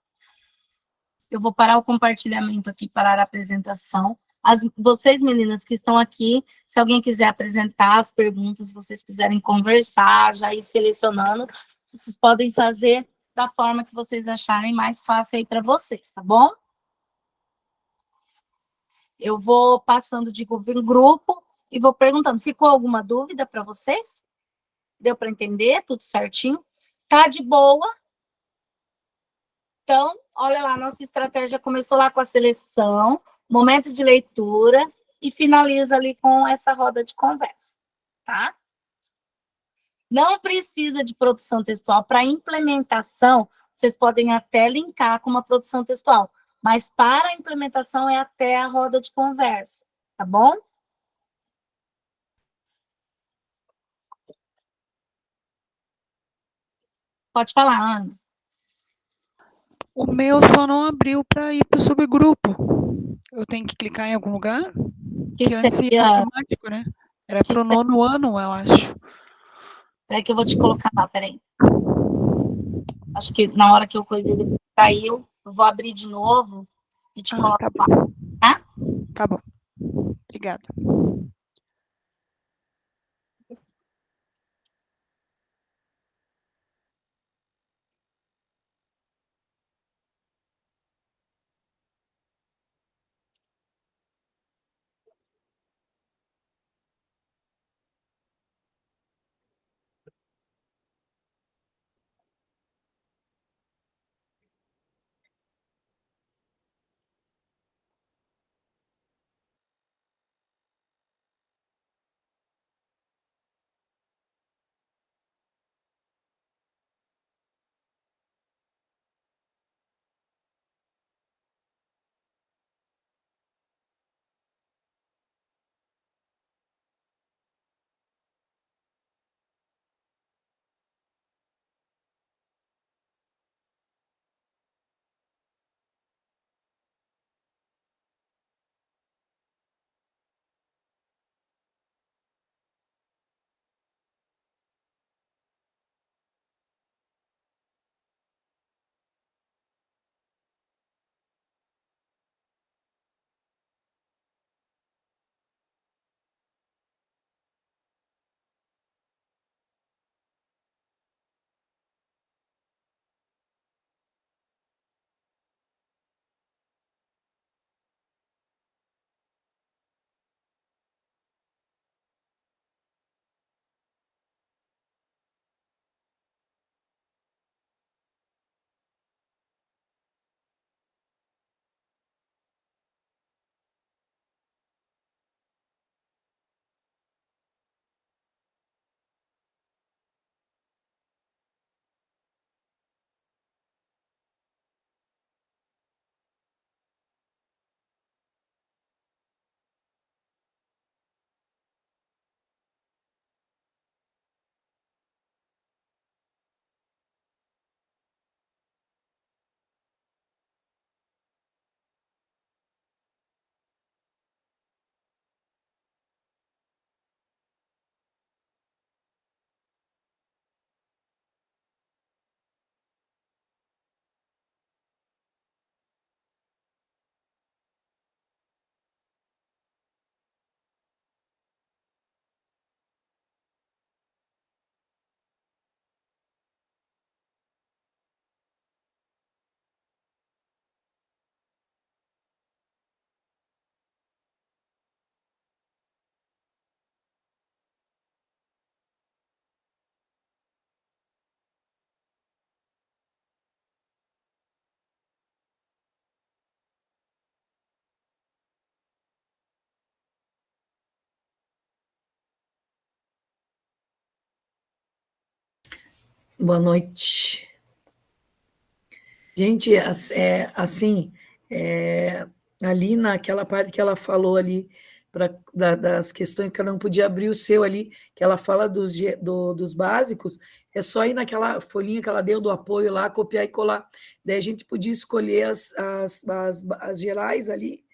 Eu vou parar o compartilhamento aqui, parar a apresentação. Vocês, meninas que estão aqui, se alguém quiser apresentar as perguntas, se vocês quiserem conversar, já ir selecionando, vocês podem fazer da forma que vocês acharem mais fácil aí para vocês, tá bom? Eu vou passando de grupo em grupo e vou perguntando. Ficou alguma dúvida para vocês? Deu para entender? Tudo certinho? Tá de boa? Então, olha lá, nossa estratégia começou lá com a seleção, momento de leitura, e finaliza ali com essa roda de conversa, tá? Não precisa de produção textual. Para implementação, vocês podem até linkar com uma produção textual, mas para a implementação é até a roda de conversa, tá bom? Pode falar, Ana. O meu só não abriu para ir para o subgrupo. Eu tenho que clicar em algum lugar? Que antes ia automático, né? Era para o 9º ano, eu acho. Peraí que eu vou te colocar lá, peraí. Acho que na hora que eu caiu, eu vou abrir de novo e te coloco tá lá. Tá? Tá bom. Obrigada. Boa noite. Gente, assim, ali naquela parte que ela falou ali, das questões, cada um podia abrir o seu ali, que ela fala dos básicos, é só ir naquela folhinha que ela deu do apoio lá, copiar e colar. Daí a gente podia escolher as gerais ali,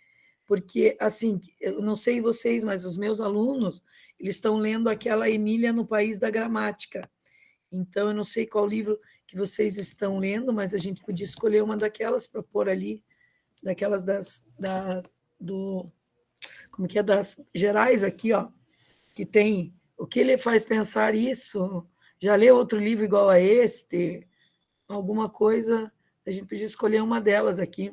porque, assim, eu não sei vocês, mas os meus alunos, eles estão lendo aquela Emília no País da Gramática. Então, eu não sei qual livro que vocês estão lendo, mas a gente podia escolher uma daquelas para pôr ali, daquelas como que é, das gerais aqui, ó, que tem o que lhe faz pensar isso, já leu outro livro igual a este, alguma coisa, a gente podia escolher uma delas aqui.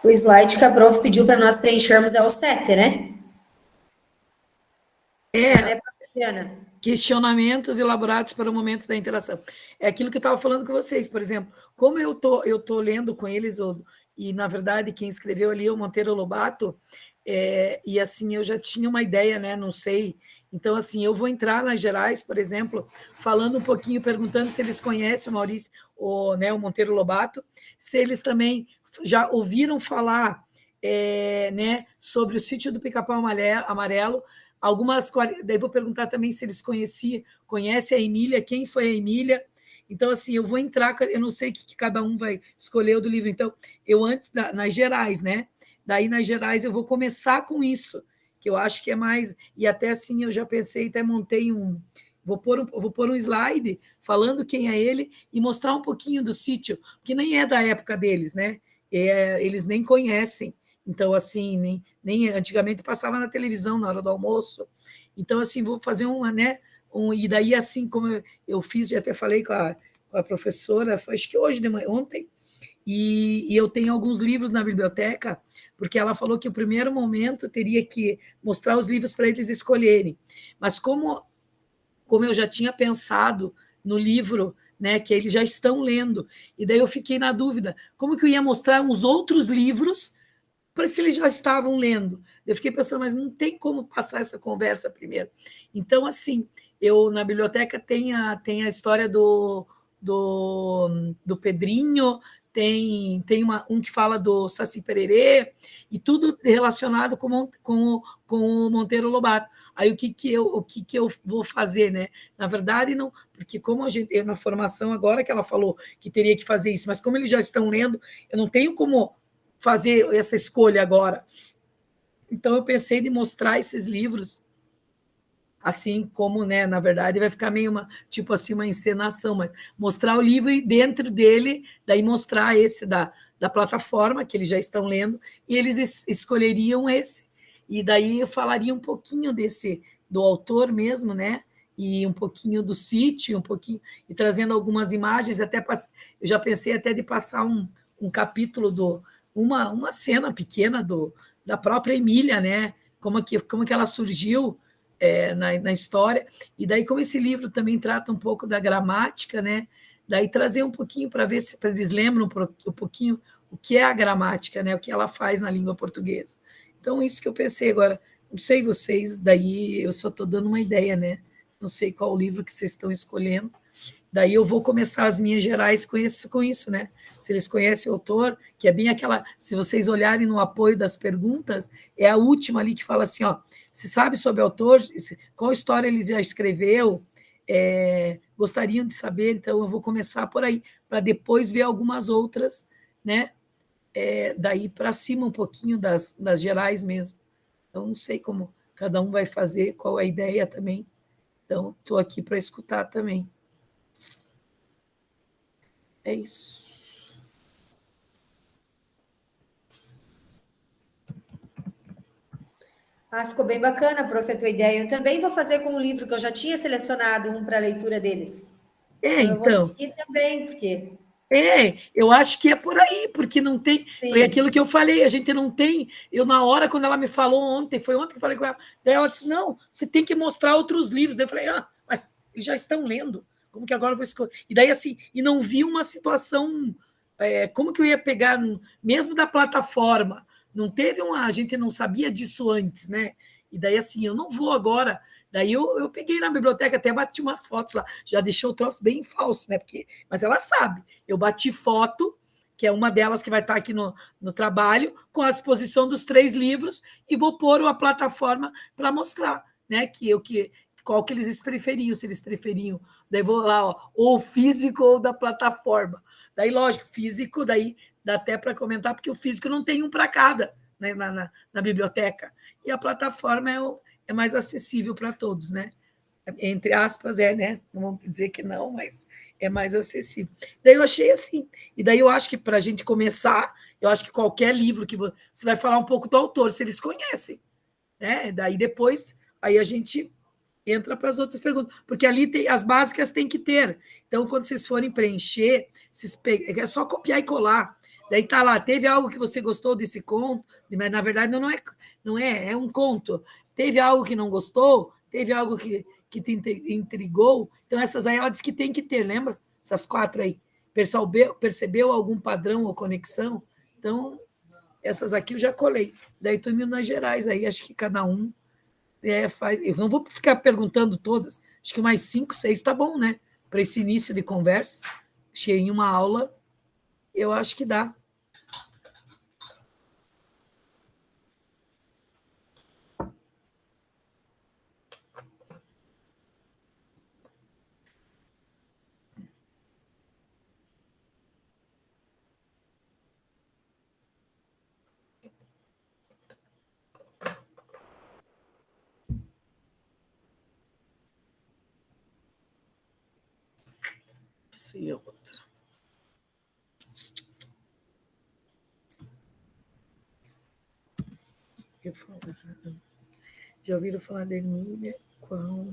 O slide que a prof pediu para nós preenchermos é o 7, né? É, Ana? questionamentos elaborados para o momento da interação. É aquilo que eu estava falando com vocês, por exemplo, como eu tô lendo com eles, e na verdade quem escreveu ali é o Monteiro Lobato, e assim, eu já tinha uma ideia, né? Não sei. Então, assim, eu vou entrar nas gerais, por exemplo, falando um pouquinho, perguntando se eles conhecem o Maurício, né, o Monteiro Lobato, se eles também já ouviram falar, né, sobre o Sítio do Pica-Pau Amarelo. Daí vou perguntar também se eles conhecem a Emília, quem foi a Emília. Então, assim, eu vou entrar, eu não sei o que cada um vai escolher o do livro. Então, eu antes, nas gerais, né? Daí, nas gerais, eu vou começar com isso, que eu acho que é mais. E até assim, eu já pensei, até montei vou pôr um slide falando quem é ele e mostrar um pouquinho do sítio, que nem é da época deles, né? Eles nem conhecem. Então, assim, nem antigamente passava na televisão na hora do almoço. Então, assim, vou fazer né? E daí, assim, como eu fiz, já até falei com a professora, acho que hoje de manhã, ontem, e eu tenho alguns livros na biblioteca, porque ela falou que o primeiro momento teria que mostrar os livros para eles escolherem. Mas como eu já tinha pensado no livro, né, que eles já estão lendo, e daí eu fiquei na dúvida, como que eu ia mostrar uns outros livros para se eles já estavam lendo? Eu fiquei pensando, mas não tem como passar essa conversa primeiro. Então, assim, eu na biblioteca tem a história do Pedrinho, tem um que fala do Saci Pererê, e tudo relacionado com o Monteiro Lobato. Aí o que eu vou fazer, né? Na verdade, não, porque como na formação agora que ela falou que teria que fazer isso, mas como eles já estão lendo, eu não tenho como fazer essa escolha agora. Então, eu pensei em mostrar esses livros, assim como, né, na verdade, vai ficar meio tipo assim, uma encenação, mas mostrar o livro e dentro dele, daí mostrar esse da plataforma, que eles já estão lendo, e eles escolheriam esse. E daí eu falaria um pouquinho do autor mesmo, né? E um pouquinho do sítio, um pouquinho, e trazendo algumas imagens, eu já pensei até de passar um capítulo uma cena pequena da própria Emília, né? Como que ela surgiu na história. E daí, como esse livro também trata um pouco da gramática, né? Daí trazer um pouquinho para ver se eles lembram um pouquinho o que é a gramática, né? O que ela faz na língua portuguesa. Então, isso que eu pensei agora. Não sei vocês, daí eu só estou dando uma ideia, né? Não sei qual o livro que vocês estão escolhendo. Daí eu vou começar as minhas gerais com isso, né? Se eles conhecem o autor, que é bem aquela, se vocês olharem no apoio das perguntas, é a última ali que fala assim, ó, se sabe sobre o autor, qual história ele já escreveu, gostariam de saber, então eu vou começar por aí, para depois ver algumas outras, né? daí para cima um pouquinho das gerais mesmo. Eu não sei como cada um vai fazer, qual é a ideia também. Então, estou aqui para escutar também. É isso. Ficou bem bacana, prof, a tua ideia. Eu também vou fazer com um livro que eu já tinha selecionado um para a leitura deles. Então, eu vou Então, seguir também, porque... eu acho que é por aí, porque não tem. Foi Sim, aquilo que eu falei, a gente não tem. Eu, na hora, quando ela me falou ontem, foi ontem que eu falei com ela, daí ela disse: não, você tem que mostrar outros livros. Daí eu falei: mas eles já estão lendo, como que agora eu vou escolher? E daí, assim, e não vi uma situação. Como que eu ia pegar, mesmo da plataforma? Não teve uma. A gente não sabia disso antes, né? E daí, assim, eu não vou agora. Daí eu peguei na biblioteca, até bati umas fotos lá, já deixei o troço bem falso, né? Mas ela sabe. Eu bati foto, que é uma delas que vai estar aqui no trabalho, com a exposição dos 3 livros, e vou pôr a plataforma para mostrar, né? Qual que eles preferiam, se eles preferiam. Daí vou lá, ou físico ou da plataforma. Daí, lógico, físico, daí dá até para comentar, porque o físico não tem um para cada, né, na biblioteca. E a plataforma é mais acessível para todos, né? Entre aspas, né? Não vamos dizer que não, mas é mais acessível. Daí eu achei assim. E daí eu acho que para a gente começar, eu acho que qualquer livro que você vai falar um pouco do autor, se eles conhecem, né? Daí depois, aí a gente entra para as outras perguntas, porque ali as básicas tem que ter. Então, quando vocês forem preencher, é só copiar e colar. Daí tá lá, teve algo que você gostou desse conto, mas na verdade não é um conto. Teve algo que não gostou, teve algo que te intrigou. Então, essas aí ela diz que tem que ter, lembra? Essas 4 aí. Percebeu algum padrão ou conexão? Então, essas aqui eu já colei. Daí estou indo nas gerais aí, acho que cada um faz. Eu não vou ficar perguntando todas, acho que mais 5, 6 está bom, né? Para esse início de conversa. Achei em uma aula, eu acho que dá. Se outra. Já ouviram falar de Emília? Qual?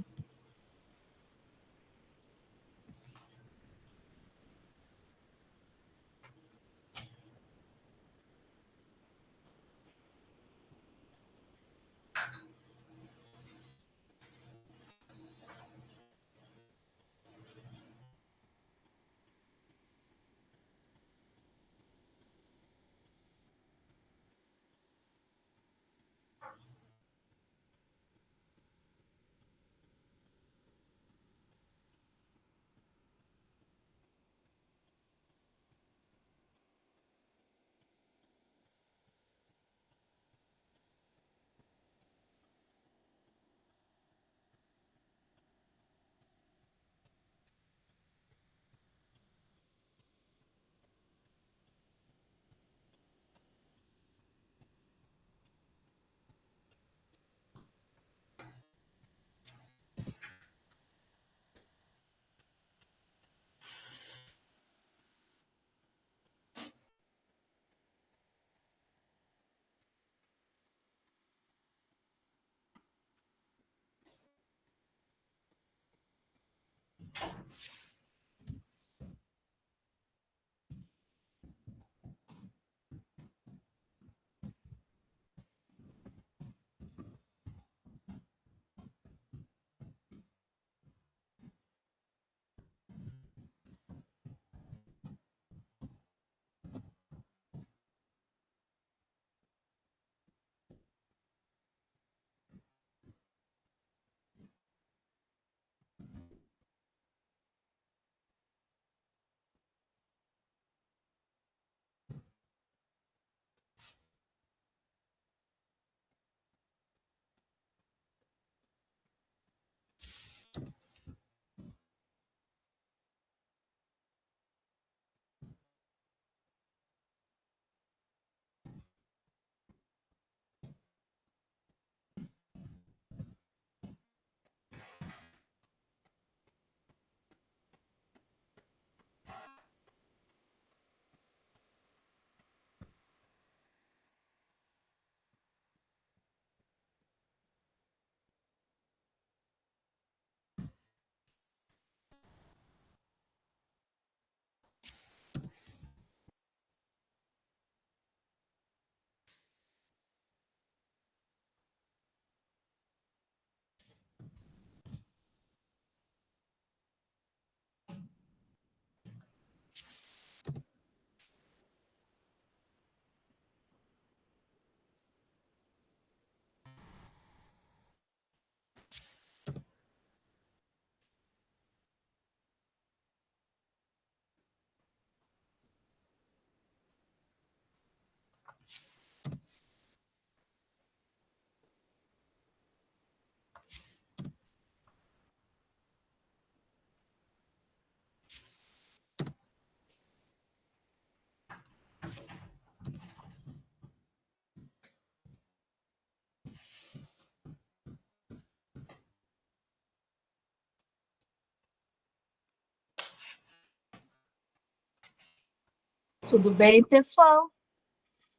Tudo bem, pessoal?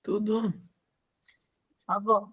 Tudo. Tá bom.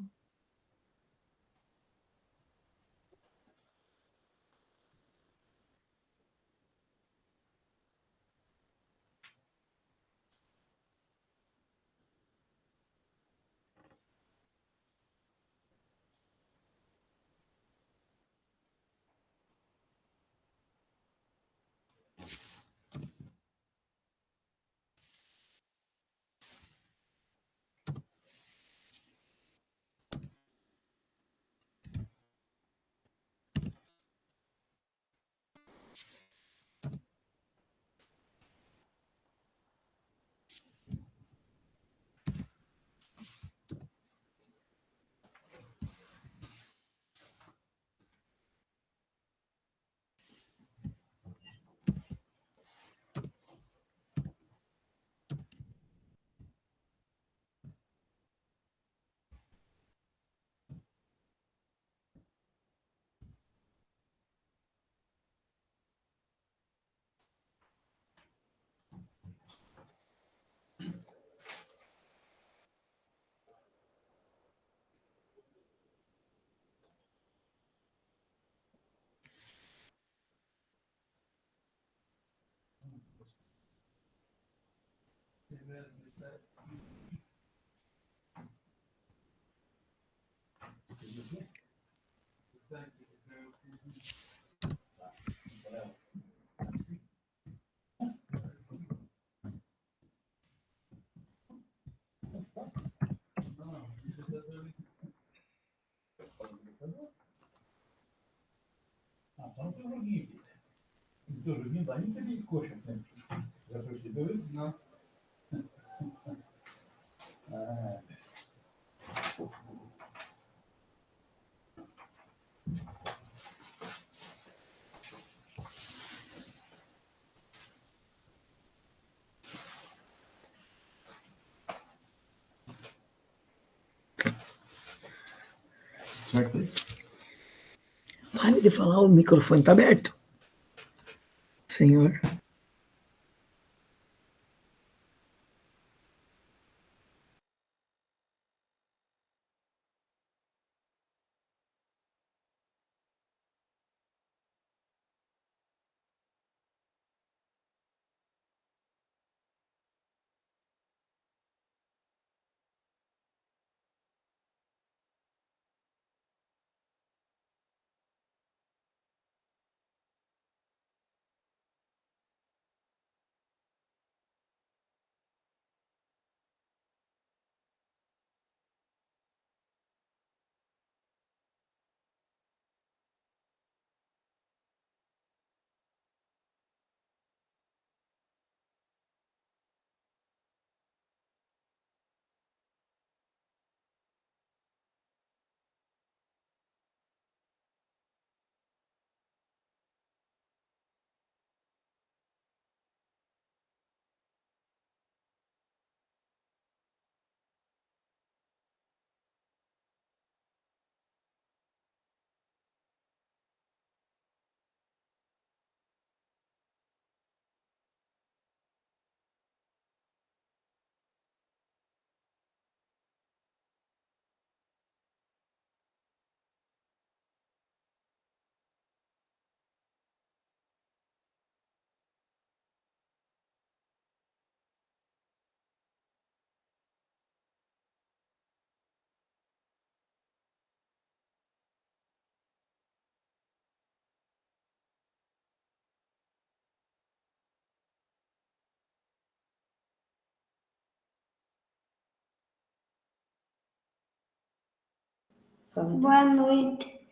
Pare de falar, o microfone está aberto. Senhor. Boa noite.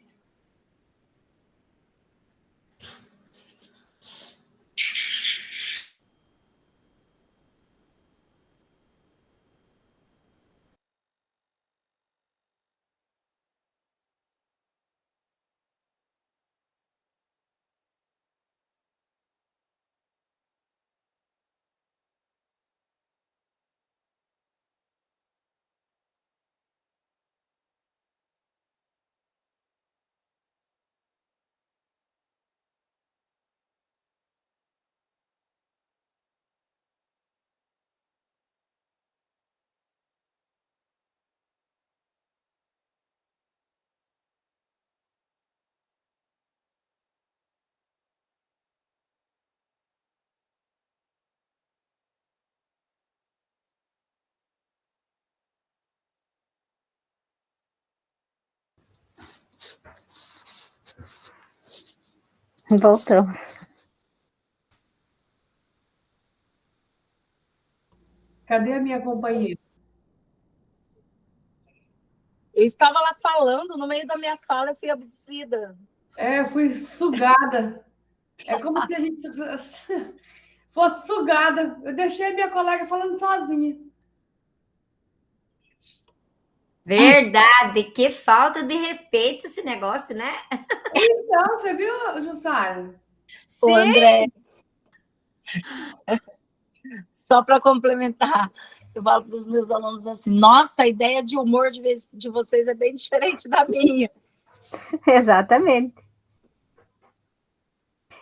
Voltamos. Cadê a minha companheira? Eu estava lá falando, no meio da minha fala, eu fui abduzida. Eu fui sugada. É como se a gente fosse sugada. Eu deixei minha colega falando sozinha. Verdade, que falta de respeito esse negócio, né? Então, você viu, Jussara? Ô, André, só para complementar, eu falo para os meus alunos assim, nossa, a ideia de humor de vocês é bem diferente da minha. Exatamente.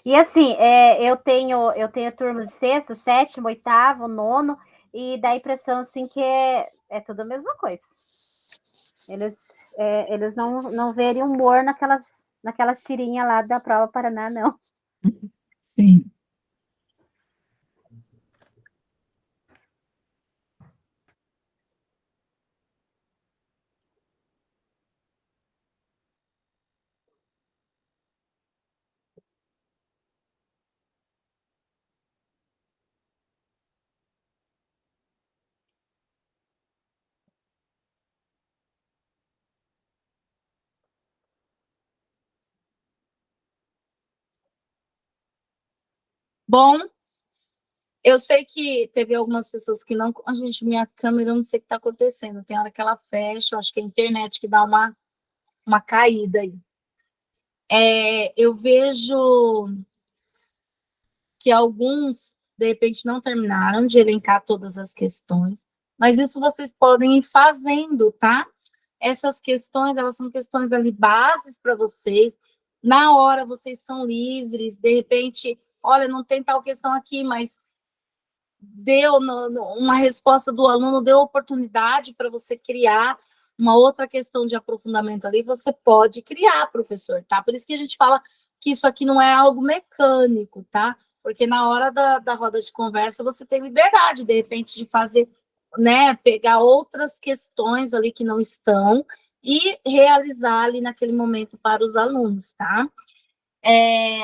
E assim, eu tenho turma de sexto, sétimo, oitavo, nono, e dá a impressão assim que é tudo a mesma coisa. Eles não verem humor naquelas tirinhas lá da prova Paraná, não. Sim. Bom, eu sei que teve algumas pessoas que não... Gente, minha câmera, eu não sei o que está acontecendo. Tem hora que ela fecha, eu acho que é a internet que dá uma caída aí. Eu vejo que alguns, de repente, não terminaram de elencar todas as questões, mas isso vocês podem ir fazendo, tá? Essas questões, elas são questões ali, bases para vocês. Na hora, vocês são livres, de repente, olha, não tem tal questão aqui, mas deu uma resposta do aluno, deu oportunidade para você criar uma outra questão de aprofundamento ali, você pode criar, professor, tá? Por isso que a gente fala que isso aqui não é algo mecânico, tá? Porque na hora da roda de conversa, você tem liberdade, de repente, de fazer, né, pegar outras questões ali que não estão e realizar ali naquele momento para os alunos, tá?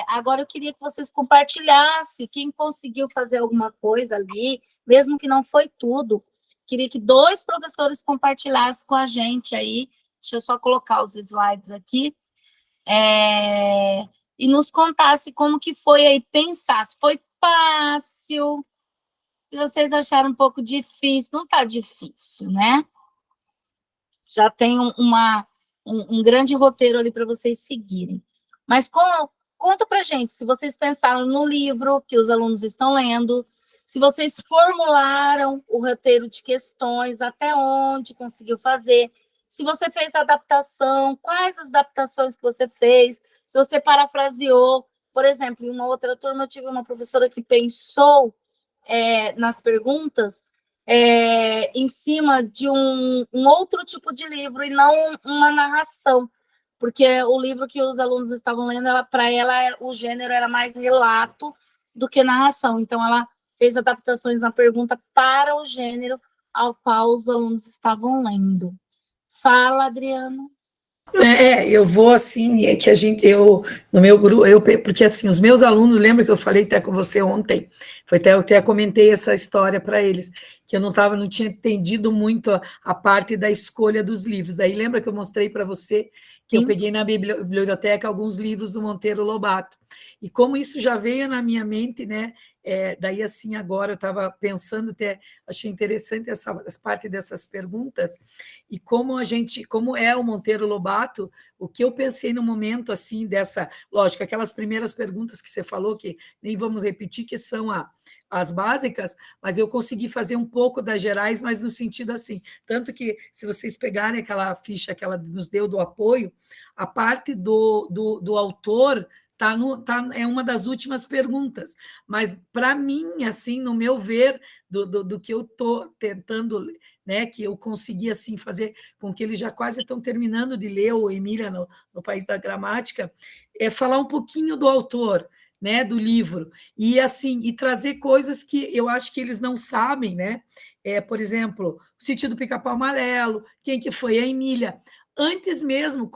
Agora eu queria que vocês compartilhassem, quem conseguiu fazer alguma coisa ali, mesmo que não foi tudo, queria que 2 professores compartilhassem com a gente aí, deixa eu só colocar os slides aqui, e nos contasse como que foi aí, pensar se foi fácil, se vocês acharam um pouco difícil, não está difícil, né? Já tem um grande roteiro ali para vocês seguirem. Mas conta para a gente, se vocês pensaram no livro que os alunos estão lendo, se vocês formularam o roteiro de questões, até onde conseguiu fazer, se você fez a adaptação, quais as adaptações que você fez, se você parafraseou. Por exemplo, em uma outra turma, eu tive uma professora que pensou nas perguntas em cima de um outro tipo de livro e não uma narração, porque o livro que os alunos estavam lendo, para ela, o gênero era mais relato do que narração, então ela fez adaptações na pergunta para o gênero ao qual os alunos estavam lendo. Fala, Adriana. Eu vou assim, é que no meu grupo, porque assim, os meus alunos, lembra que eu falei até com você ontem, eu até comentei essa história para eles, que eu não tinha entendido muito a parte da escolha dos livros, daí lembra que eu mostrei para você que eu peguei na biblioteca alguns livros do Monteiro Lobato, e como isso já veio na minha mente, né, daí assim, agora eu estava pensando, até achei interessante essa parte dessas perguntas, e como é o Monteiro Lobato, o que eu pensei no momento, assim, lógico, aquelas primeiras perguntas que você falou, que nem vamos repetir, que são as básicas, mas eu consegui fazer um pouco das gerais, mas no sentido assim, tanto que se vocês pegarem aquela ficha que ela nos deu do apoio, a parte do autor é uma das últimas perguntas, mas para mim, assim, no meu ver, do que eu estou tentando, né, que eu consegui assim fazer com que eles já quase estão terminando de ler o Emília no País da Gramática, falar um pouquinho do autor, né, do livro, e assim, e trazer coisas que eu acho que eles não sabem, né? Por exemplo, o Sítio do Pica-Pau Amarelo, quem que foi a Emília, antes mesmo,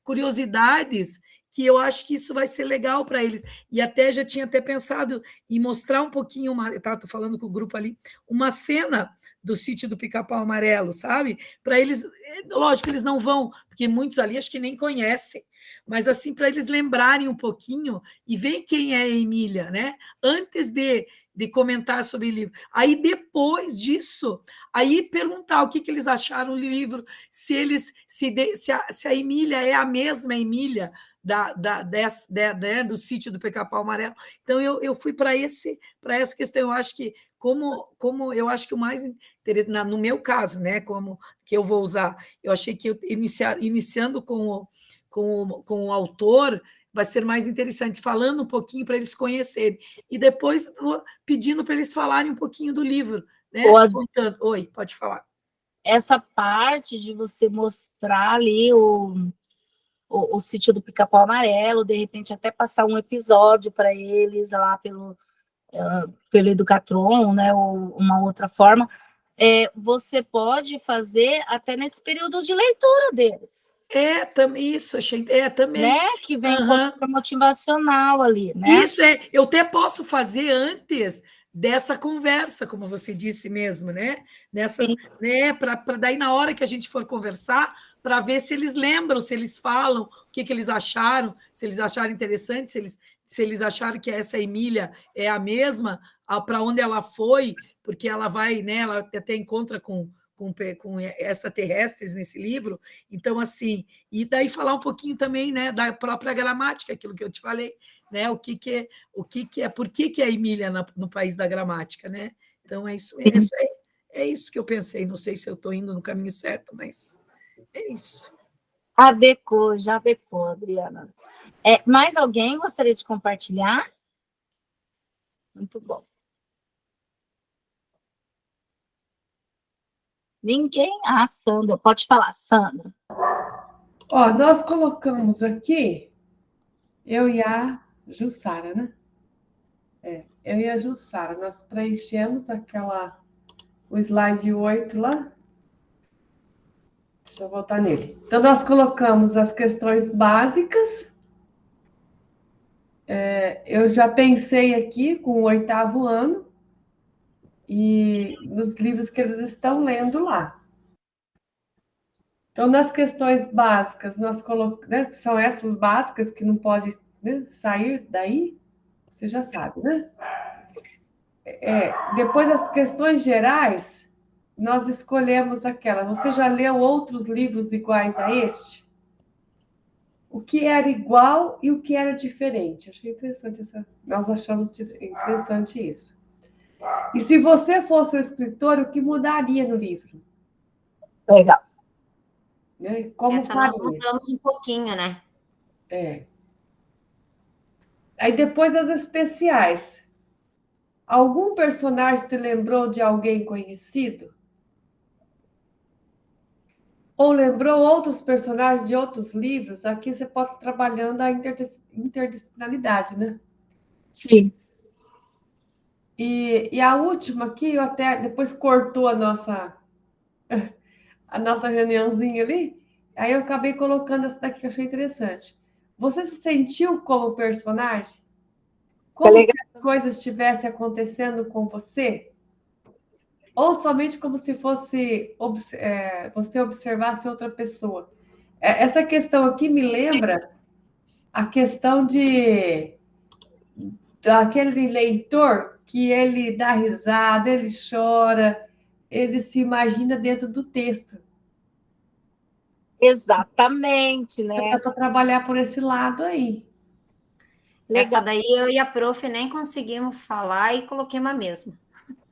curiosidades que eu acho que isso vai ser legal para eles. E até já tinha até pensado em mostrar um pouquinho, eu estava falando com o grupo ali, uma cena do Sítio do Pica-Pau Amarelo, sabe? Para eles, lógico que eles não vão, porque muitos ali acho que nem conhecem, mas assim, para eles lembrarem um pouquinho e ver quem é a Emília, né? Antes de comentar sobre o livro. Aí, depois disso, aí perguntar o que eles acharam do livro, se a Emília é a mesma Emília do Sítio do Pica-Pau Amarelo. Então, eu fui para essa questão. Eu acho que, como eu acho que o mais interessante, no meu caso, né, como que eu vou usar, eu achei que iniciando com o autor, vai ser mais interessante, falando um pouquinho para eles conhecerem, e depois pedindo para eles falarem um pouquinho do livro, né? Contando. Oi, pode falar. Essa parte de você mostrar ali o Sítio do Pica-Pau Amarelo, de repente até passar um episódio para eles lá pelo Educatron, né, ou uma outra forma, você pode fazer até nesse período de leitura deles. Também isso, achei, também. Né? Que vem como motivacional ali, né? Isso, eu até posso fazer antes dessa conversa, como você disse mesmo, né? Para daí, na hora que a gente for conversar, para ver se eles lembram, se eles falam, o que eles acharam, se eles acharam interessante, se eles acharam que essa Emília é a mesma, para onde ela foi, porque ela vai, né? Ela até encontra com extraterrestres nesse livro, então, assim, e daí falar um pouquinho também, né, da própria gramática, aquilo que eu te falei, né, por que a Emília no país da gramática, né? Então, é isso que eu pensei, não sei se eu estou indo no caminho certo, mas é isso. Já adequou, Adriana. Mais alguém gostaria de compartilhar? Muito bom. Ninguém? Sandra. Pode falar, Sandra. Nós colocamos aqui, eu e a Jussara, né? Eu e a Jussara, nós preenchemos o slide 8 lá. Deixa eu voltar nele. Então, nós colocamos as questões básicas. Eu já pensei aqui com o 8º ano, e nos livros que eles estão lendo lá. Então, nas questões básicas, nós colocamos, né, são essas básicas que não pode, né, sair daí, você já sabe, né? Depois, as questões gerais, nós escolhemos aquela. Você já leu outros livros iguais a este? O que era igual e o que era diferente? Achei interessante nós achamos interessante isso. E se você fosse o escritor, o que mudaria no livro? Legal. Como essa faria? Nós mudamos um pouquinho, né? Aí depois as especiais. Algum personagem te lembrou de alguém conhecido? Ou lembrou outros personagens de outros livros? Aqui você pode ir trabalhando a interdisciplinaridade, né? Sim. E a última aqui, eu até depois cortou a nossa reuniãozinha ali, aí eu acabei colocando essa daqui que eu achei interessante. Você se sentiu como personagem? Como se as coisas estivessem acontecendo com você? Ou somente como se fosse você observasse outra pessoa? Essa questão aqui me lembra a questão daquele leitor que ele dá risada, ele chora, ele se imagina dentro do texto. Exatamente, né? Dá para trabalhar por esse lado aí. Legal. Essa daí eu e a prof nem conseguimos falar e coloquemos a mesma.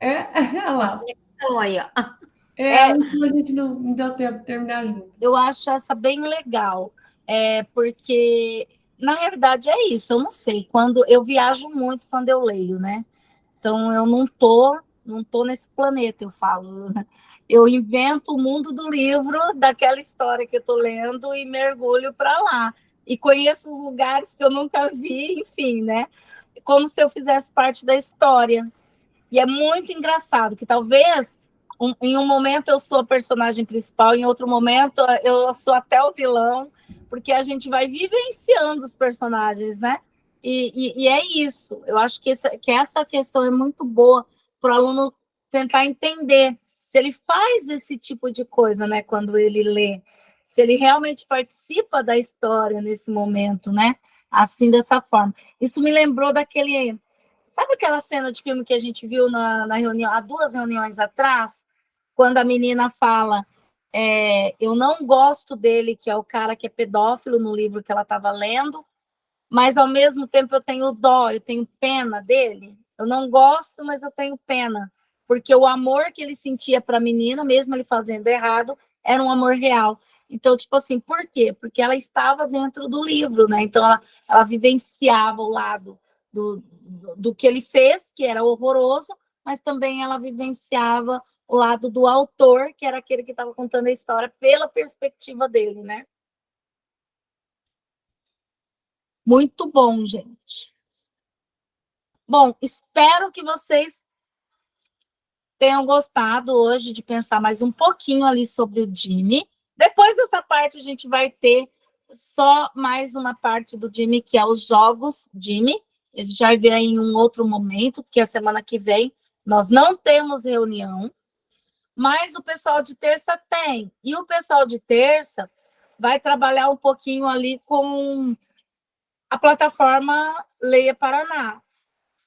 Olha lá. Aí, ó. A gente não deu tempo de terminar junto. Eu acho essa bem legal, porque, na realidade, é isso, eu não sei, quando eu viajo muito quando eu leio, né? Então, eu não tô nesse planeta, eu falo. Eu invento o mundo do livro, daquela história que eu tô lendo, e mergulho para lá. E conheço os lugares que eu nunca vi, enfim, né? Como se eu fizesse parte da história. E é muito engraçado que talvez Em um momento eu sou a personagem principal, em outro momento eu sou até o vilão, porque a gente vai vivenciando os personagens, né? E é isso. Eu acho que essa questão é muito boa para o aluno tentar entender se ele faz esse tipo de coisa, né? Quando ele lê, se ele realmente participa da história nesse momento, né? Assim, dessa forma. Isso me lembrou daquele... Sabe aquela cena de filme que a gente viu na reunião, há 2 reuniões atrás, quando a menina fala, eu não gosto dele, que é o cara que é pedófilo no livro que ela estava lendo, mas ao mesmo tempo eu tenho dó, eu tenho pena dele. Eu não gosto, mas eu tenho pena, porque o amor que ele sentia para a menina, mesmo ele fazendo errado, era um amor real. Então, tipo assim, por quê? Porque ela estava dentro do livro, né? Então, ela vivenciava o lado do que ele fez, que era horroroso, mas também ela vivenciava o lado do autor, que era aquele que estava contando a história pela perspectiva dele, né? Muito bom, gente. Bom, espero que vocês tenham gostado hoje de pensar mais um pouquinho ali sobre o Jimmy. Depois dessa parte, a gente vai ter só mais uma parte do Jimmy, que é os jogos Jimmy. A gente vai ver aí em um outro momento, porque a semana que vem nós não temos reunião, mas o pessoal de terça tem. E o pessoal de terça vai trabalhar um pouquinho ali com a plataforma Leia Paraná.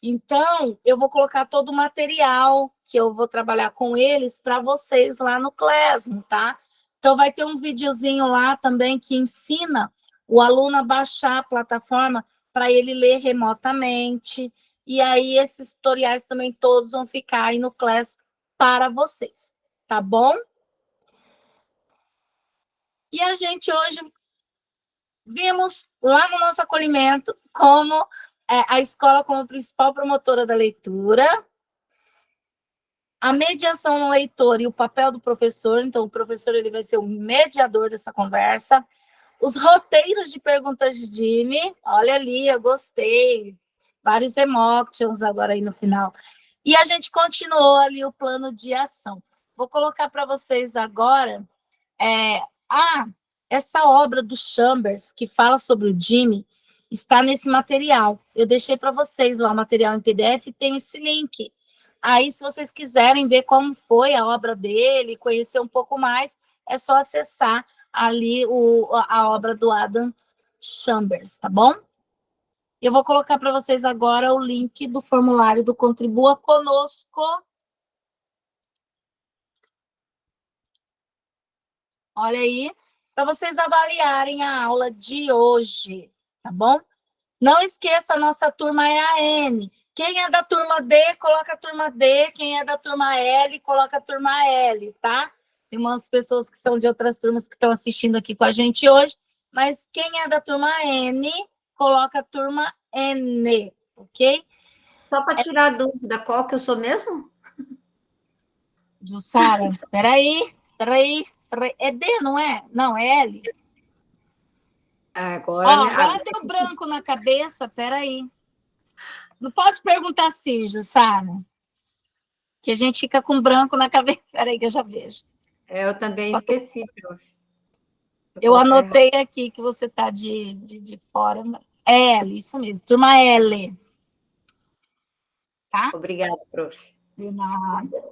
Então, eu vou colocar todo o material que eu vou trabalhar com eles para vocês lá no Classroom, tá? Então, vai ter um videozinho lá também que ensina o aluno a baixar a plataforma para ele ler remotamente. E aí, esses tutoriais também todos vão ficar aí no Class para vocês, tá bom? E a gente hoje vimos lá no nosso acolhimento como a escola como principal promotora da leitura, a mediação no leitor e o papel do professor. Então, o professor ele vai ser o mediador dessa conversa. Os roteiros de perguntas de Jimmy, olha ali, eu gostei. Vários emotions agora aí no final. E a gente continuou ali o plano de ação. Vou colocar para vocês agora essa obra do Chambers, que fala sobre o Jimmy, está nesse material. Eu deixei para vocês lá o material em PDF, tem esse link. Aí, se vocês quiserem ver como foi a obra dele, conhecer um pouco mais, é só acessar ali a obra do Adam Chambers, tá bom? Eu vou colocar para vocês agora o link do formulário do Contribua Conosco. Olha aí, para vocês avaliarem a aula de hoje, tá bom? Não esqueça, a nossa turma é a N. Quem é da turma D, coloca a turma D. Quem é da turma L, coloca a turma L, tá? Tem umas pessoas que são de outras turmas que estão assistindo aqui com a gente hoje, mas quem é da turma N, coloca a turma N, ok? Só para tirar a dúvida, qual que eu sou mesmo? Jussara, peraí. É D, não é? Não, é L. Agora deu branco na cabeça, peraí. Não pode perguntar assim, Jussara. Que a gente fica com branco na cabeça. Peraí que eu já vejo. Eu também esqueci, prof. Eu anotei aqui que você está de fora. L, isso mesmo. Turma L. Tá? Obrigada, prof. De nada.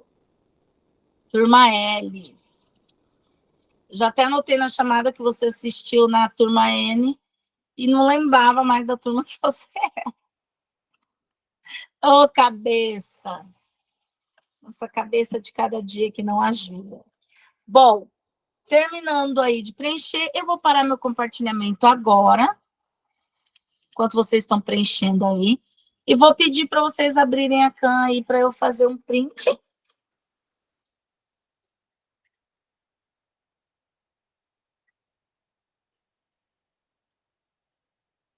Turma L. Já até anotei na chamada que você assistiu na turma N e não lembrava mais da turma que você é. Ô, cabeça! Nossa cabeça de cada dia que não ajuda. Bom, terminando aí de preencher, eu vou parar meu compartilhamento agora, enquanto vocês estão preenchendo aí, e vou pedir para vocês abrirem a cam aí para eu fazer um print.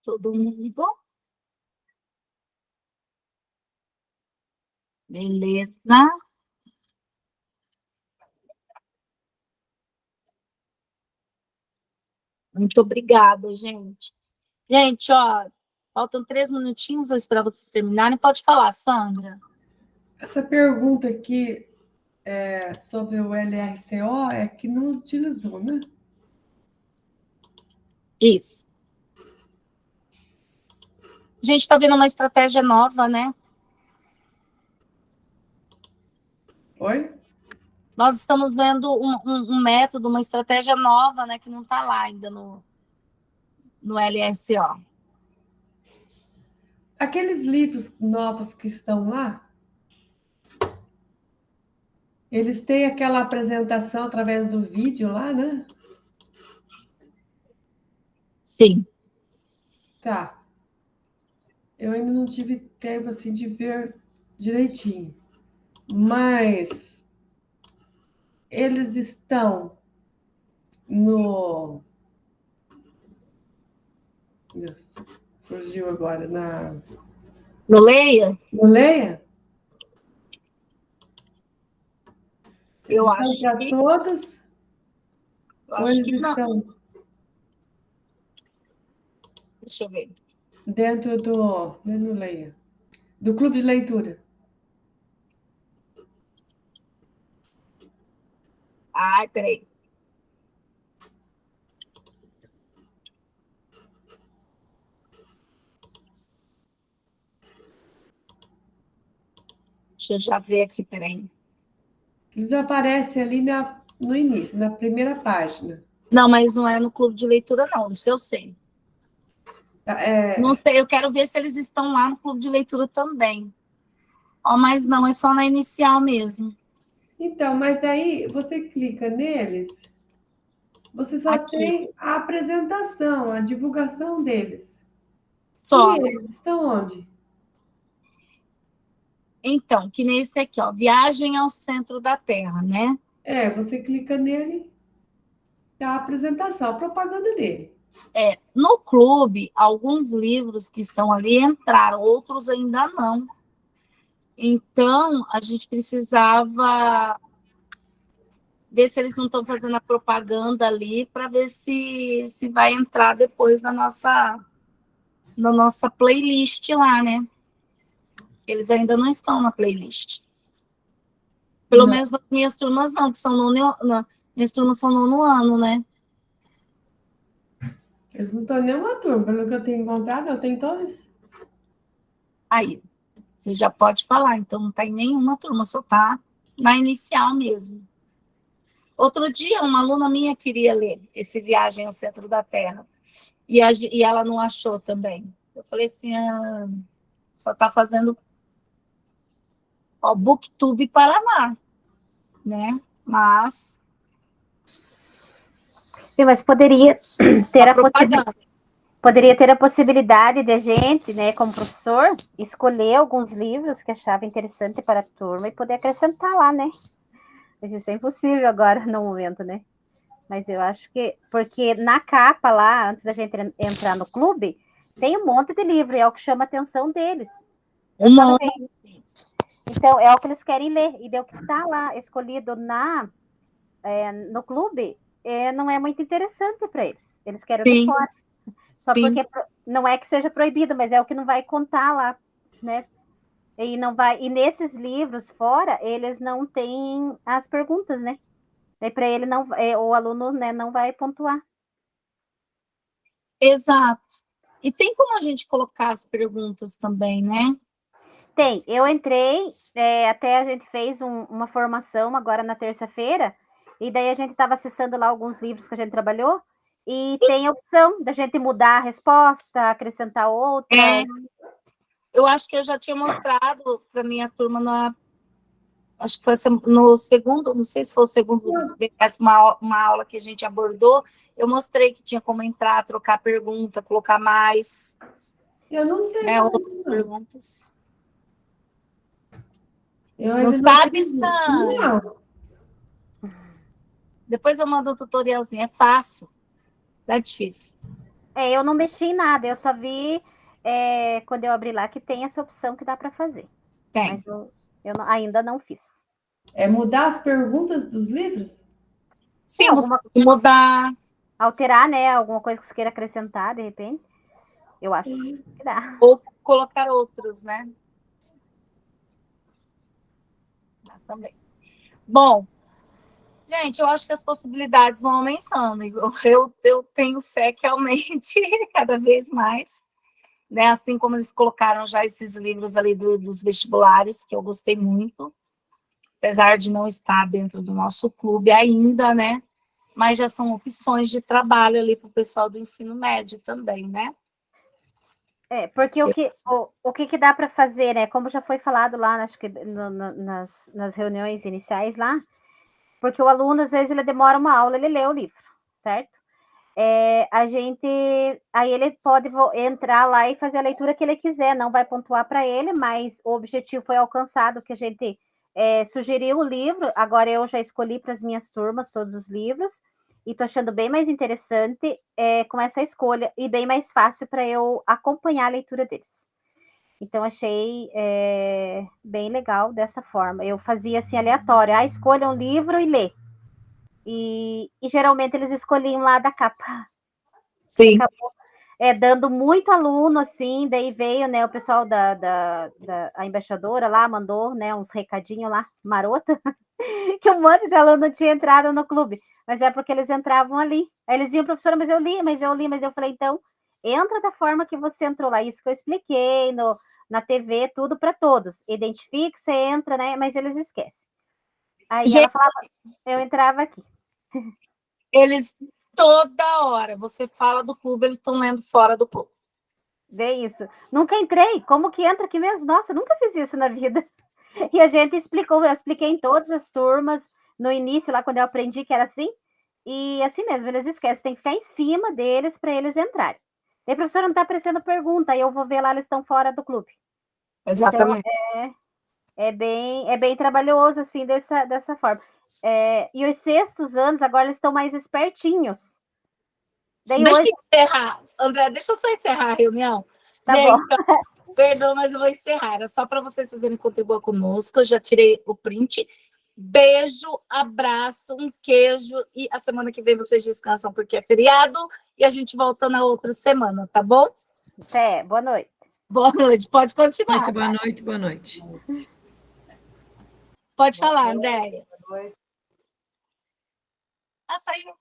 Todo mundo? Beleza. Muito obrigada, gente. Gente, ó, faltam 3 minutinhos, vou esperar vocês terminarem. Pode falar, Sandra. Essa pergunta aqui sobre o LRCO é que não utilizou, né? Isso. A gente está vendo uma estratégia nova, né? Oi? Nós estamos vendo um método, uma estratégia nova, né? Que não está lá ainda no LSO. Aqueles livros novos que estão lá, eles têm aquela apresentação através do vídeo lá, né? Sim. Tá. Eu ainda não tive tempo assim de ver direitinho. Mas eles estão no. Deus, fugiu agora. No Leia? No Leia? Eles Eu estão acho para que. todos? Eu Ou acho eles que não. estão Deixa eu ver. dentro do. No Leia. Do clube de leitura? Ai, peraí. Deixa eu já ver aqui, peraí. Eles aparecem ali no início, na primeira página. Não, mas não é no clube de leitura, não. Isso eu sei. Não sei, eu quero ver se eles estão lá no clube de leitura também. Mas não, é só na inicial mesmo. Então, mas daí você clica neles, você só Aqui. tem a apresentação, a divulgação deles. Só. E eles estão onde? Então, que nesse aqui, ó, Viagem ao Centro da Terra, né? Você clica nele, tá a apresentação, a propaganda dele. No clube, alguns livros que estão ali entraram, outros ainda não. Então, a gente precisava ver se eles não estão fazendo a propaganda ali para ver se vai entrar depois na nossa playlist lá, né? Eles ainda não estão na playlist. Pelo Não. menos nas minhas turmas não, que são minhas turmas são nono ano, né? Eles não estão em nenhuma turma, pelo que eu tenho encontrado, eu tenho todos. Aí, você já pode falar, então não está em nenhuma turma, só está na inicial mesmo. Outro dia, uma aluna minha queria ler esse Viagem ao Centro da Terra, e ela não achou também. Eu falei assim, só está fazendo Booktube Paraná, né? Mas poderia ter a a propaganda. Poderia ter a possibilidade de a gente, né, como professor, escolher alguns livros que achava interessante para a turma e poder acrescentar lá, né? Mas isso é impossível agora no momento, né? Mas eu acho que, porque na capa lá, antes da gente entrar no clube, tem um monte de livro, e é o que chama a atenção deles. Então, é o que eles querem ler, e deu que está lá escolhido no clube, não é muito interessante para eles. Eles querem de fora. Só Sim. porque não é que seja proibido, mas é o que não vai contar lá, né? E nesses livros fora, eles não têm as perguntas, né? E para ele não, o aluno, né, não vai pontuar. Exato. E tem como a gente colocar as perguntas também, né? Tem. Eu entrei, até a gente fez uma formação agora na terça-feira, e daí a gente estava acessando lá alguns livros que a gente trabalhou, e tem a opção da gente mudar a resposta, acrescentar outras. Eu acho que eu já tinha mostrado para minha turma acho que foi no segundo, não sei se foi o segundo, uma aula que a gente abordou, eu mostrei que tinha como entrar, trocar pergunta, colocar mais. Eu não sei. Outras perguntas. Não sabe, Sam? Não. Depois eu mando um tutorialzinho, é fácil, não é difícil. Eu não mexi em nada, eu só vi quando eu abri lá que tem essa opção que dá para fazer. Tem. Mas eu ainda não fiz. É mudar as perguntas dos livros? Sim, mudar. Alterar, né? Alguma coisa que você queira acrescentar, de repente. Eu acho que dá. Ou colocar outros, né? Dá também. Bom, gente, eu acho que as possibilidades vão aumentando. Eu tenho fé que aumente cada vez mais, né? Assim como eles colocaram já esses livros ali dos vestibulares, que eu gostei muito, apesar de não estar dentro do nosso clube ainda, né? Mas já são opções de trabalho ali para o pessoal do ensino médio também, né? Porque o que dá para fazer, né? Como já foi falado lá, acho que nas reuniões iniciais lá, porque o aluno, às vezes, ele demora uma aula, ele lê o livro, certo? Aí ele pode entrar lá e fazer a leitura que ele quiser, não vai pontuar para ele, mas o objetivo foi alcançado, que a gente sugeriu o livro, agora eu já escolhi para as minhas turmas todos os livros, e estou achando bem mais interessante com essa escolha, e bem mais fácil para eu acompanhar a leitura deles. Então, achei bem legal dessa forma. Eu fazia assim, aleatório, escolha um livro e lê. E geralmente eles escolhiam lá da capa. Sim. Acabou dando muito aluno, assim, daí veio, né, o pessoal a embaixadora lá, mandou, né, uns recadinhos lá, marota, que um monte de aluno tinha entrado no clube, mas é porque eles entravam ali. Aí eles iam, professora, mas eu li, mas eu falei, então, entra da forma que você entrou lá, isso que eu expliquei na TV, tudo para todos. Identifique, você entra, né, mas eles esquecem. Aí ela falava, eu entrava aqui. Eles, toda hora, você fala do clube, eles estão lendo fora do clube. Vê isso. Nunca entrei. Como que entra aqui mesmo? Nossa, nunca fiz isso na vida. E a gente explicou, eu expliquei em todas as turmas, no início, lá quando eu aprendi que era assim, e assim mesmo, eles esquecem, tem que ficar em cima deles para eles entrarem. E a professora não está aparecendo pergunta, aí eu vou ver lá, eles estão fora do clube. Exatamente. Então, é bem trabalhoso, assim, dessa forma. E os sextos anos, agora eles estão mais espertinhos. Daí deixa hoje... eu encerrar. André, deixa eu só encerrar a reunião. Tá gente, bom. Perdão, mas eu vou encerrar. Era só para vocês fazerem contribuir conosco. Eu já tirei o print. Beijo, abraço, um queijo. E a semana que vem vocês descansam porque é feriado. E a gente volta na outra semana, tá bom? Boa noite. Boa noite. Pode continuar. Muito boa noite, boa noite. Pode falar, Andréia. Boa noite. Saiu.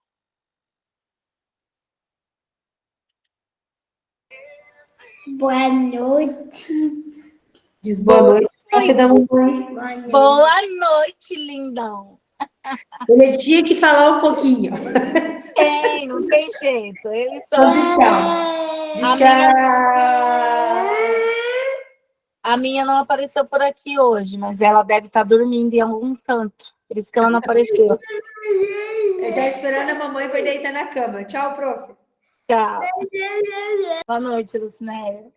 Boa noite. Diz boa noite, prof. da mamãe. Boa noite, lindão. Ele tinha que falar um pouquinho. Não tem jeito. Eles são... Então, diz tchau. Diz tchau. A minha não apareceu por aqui hoje, mas ela deve estar dormindo em algum canto. Por isso que ela não apareceu. Ele está esperando a mamãe para deitar na cama. Tchau, prof. Tchau. Boa noite, Lucinéia.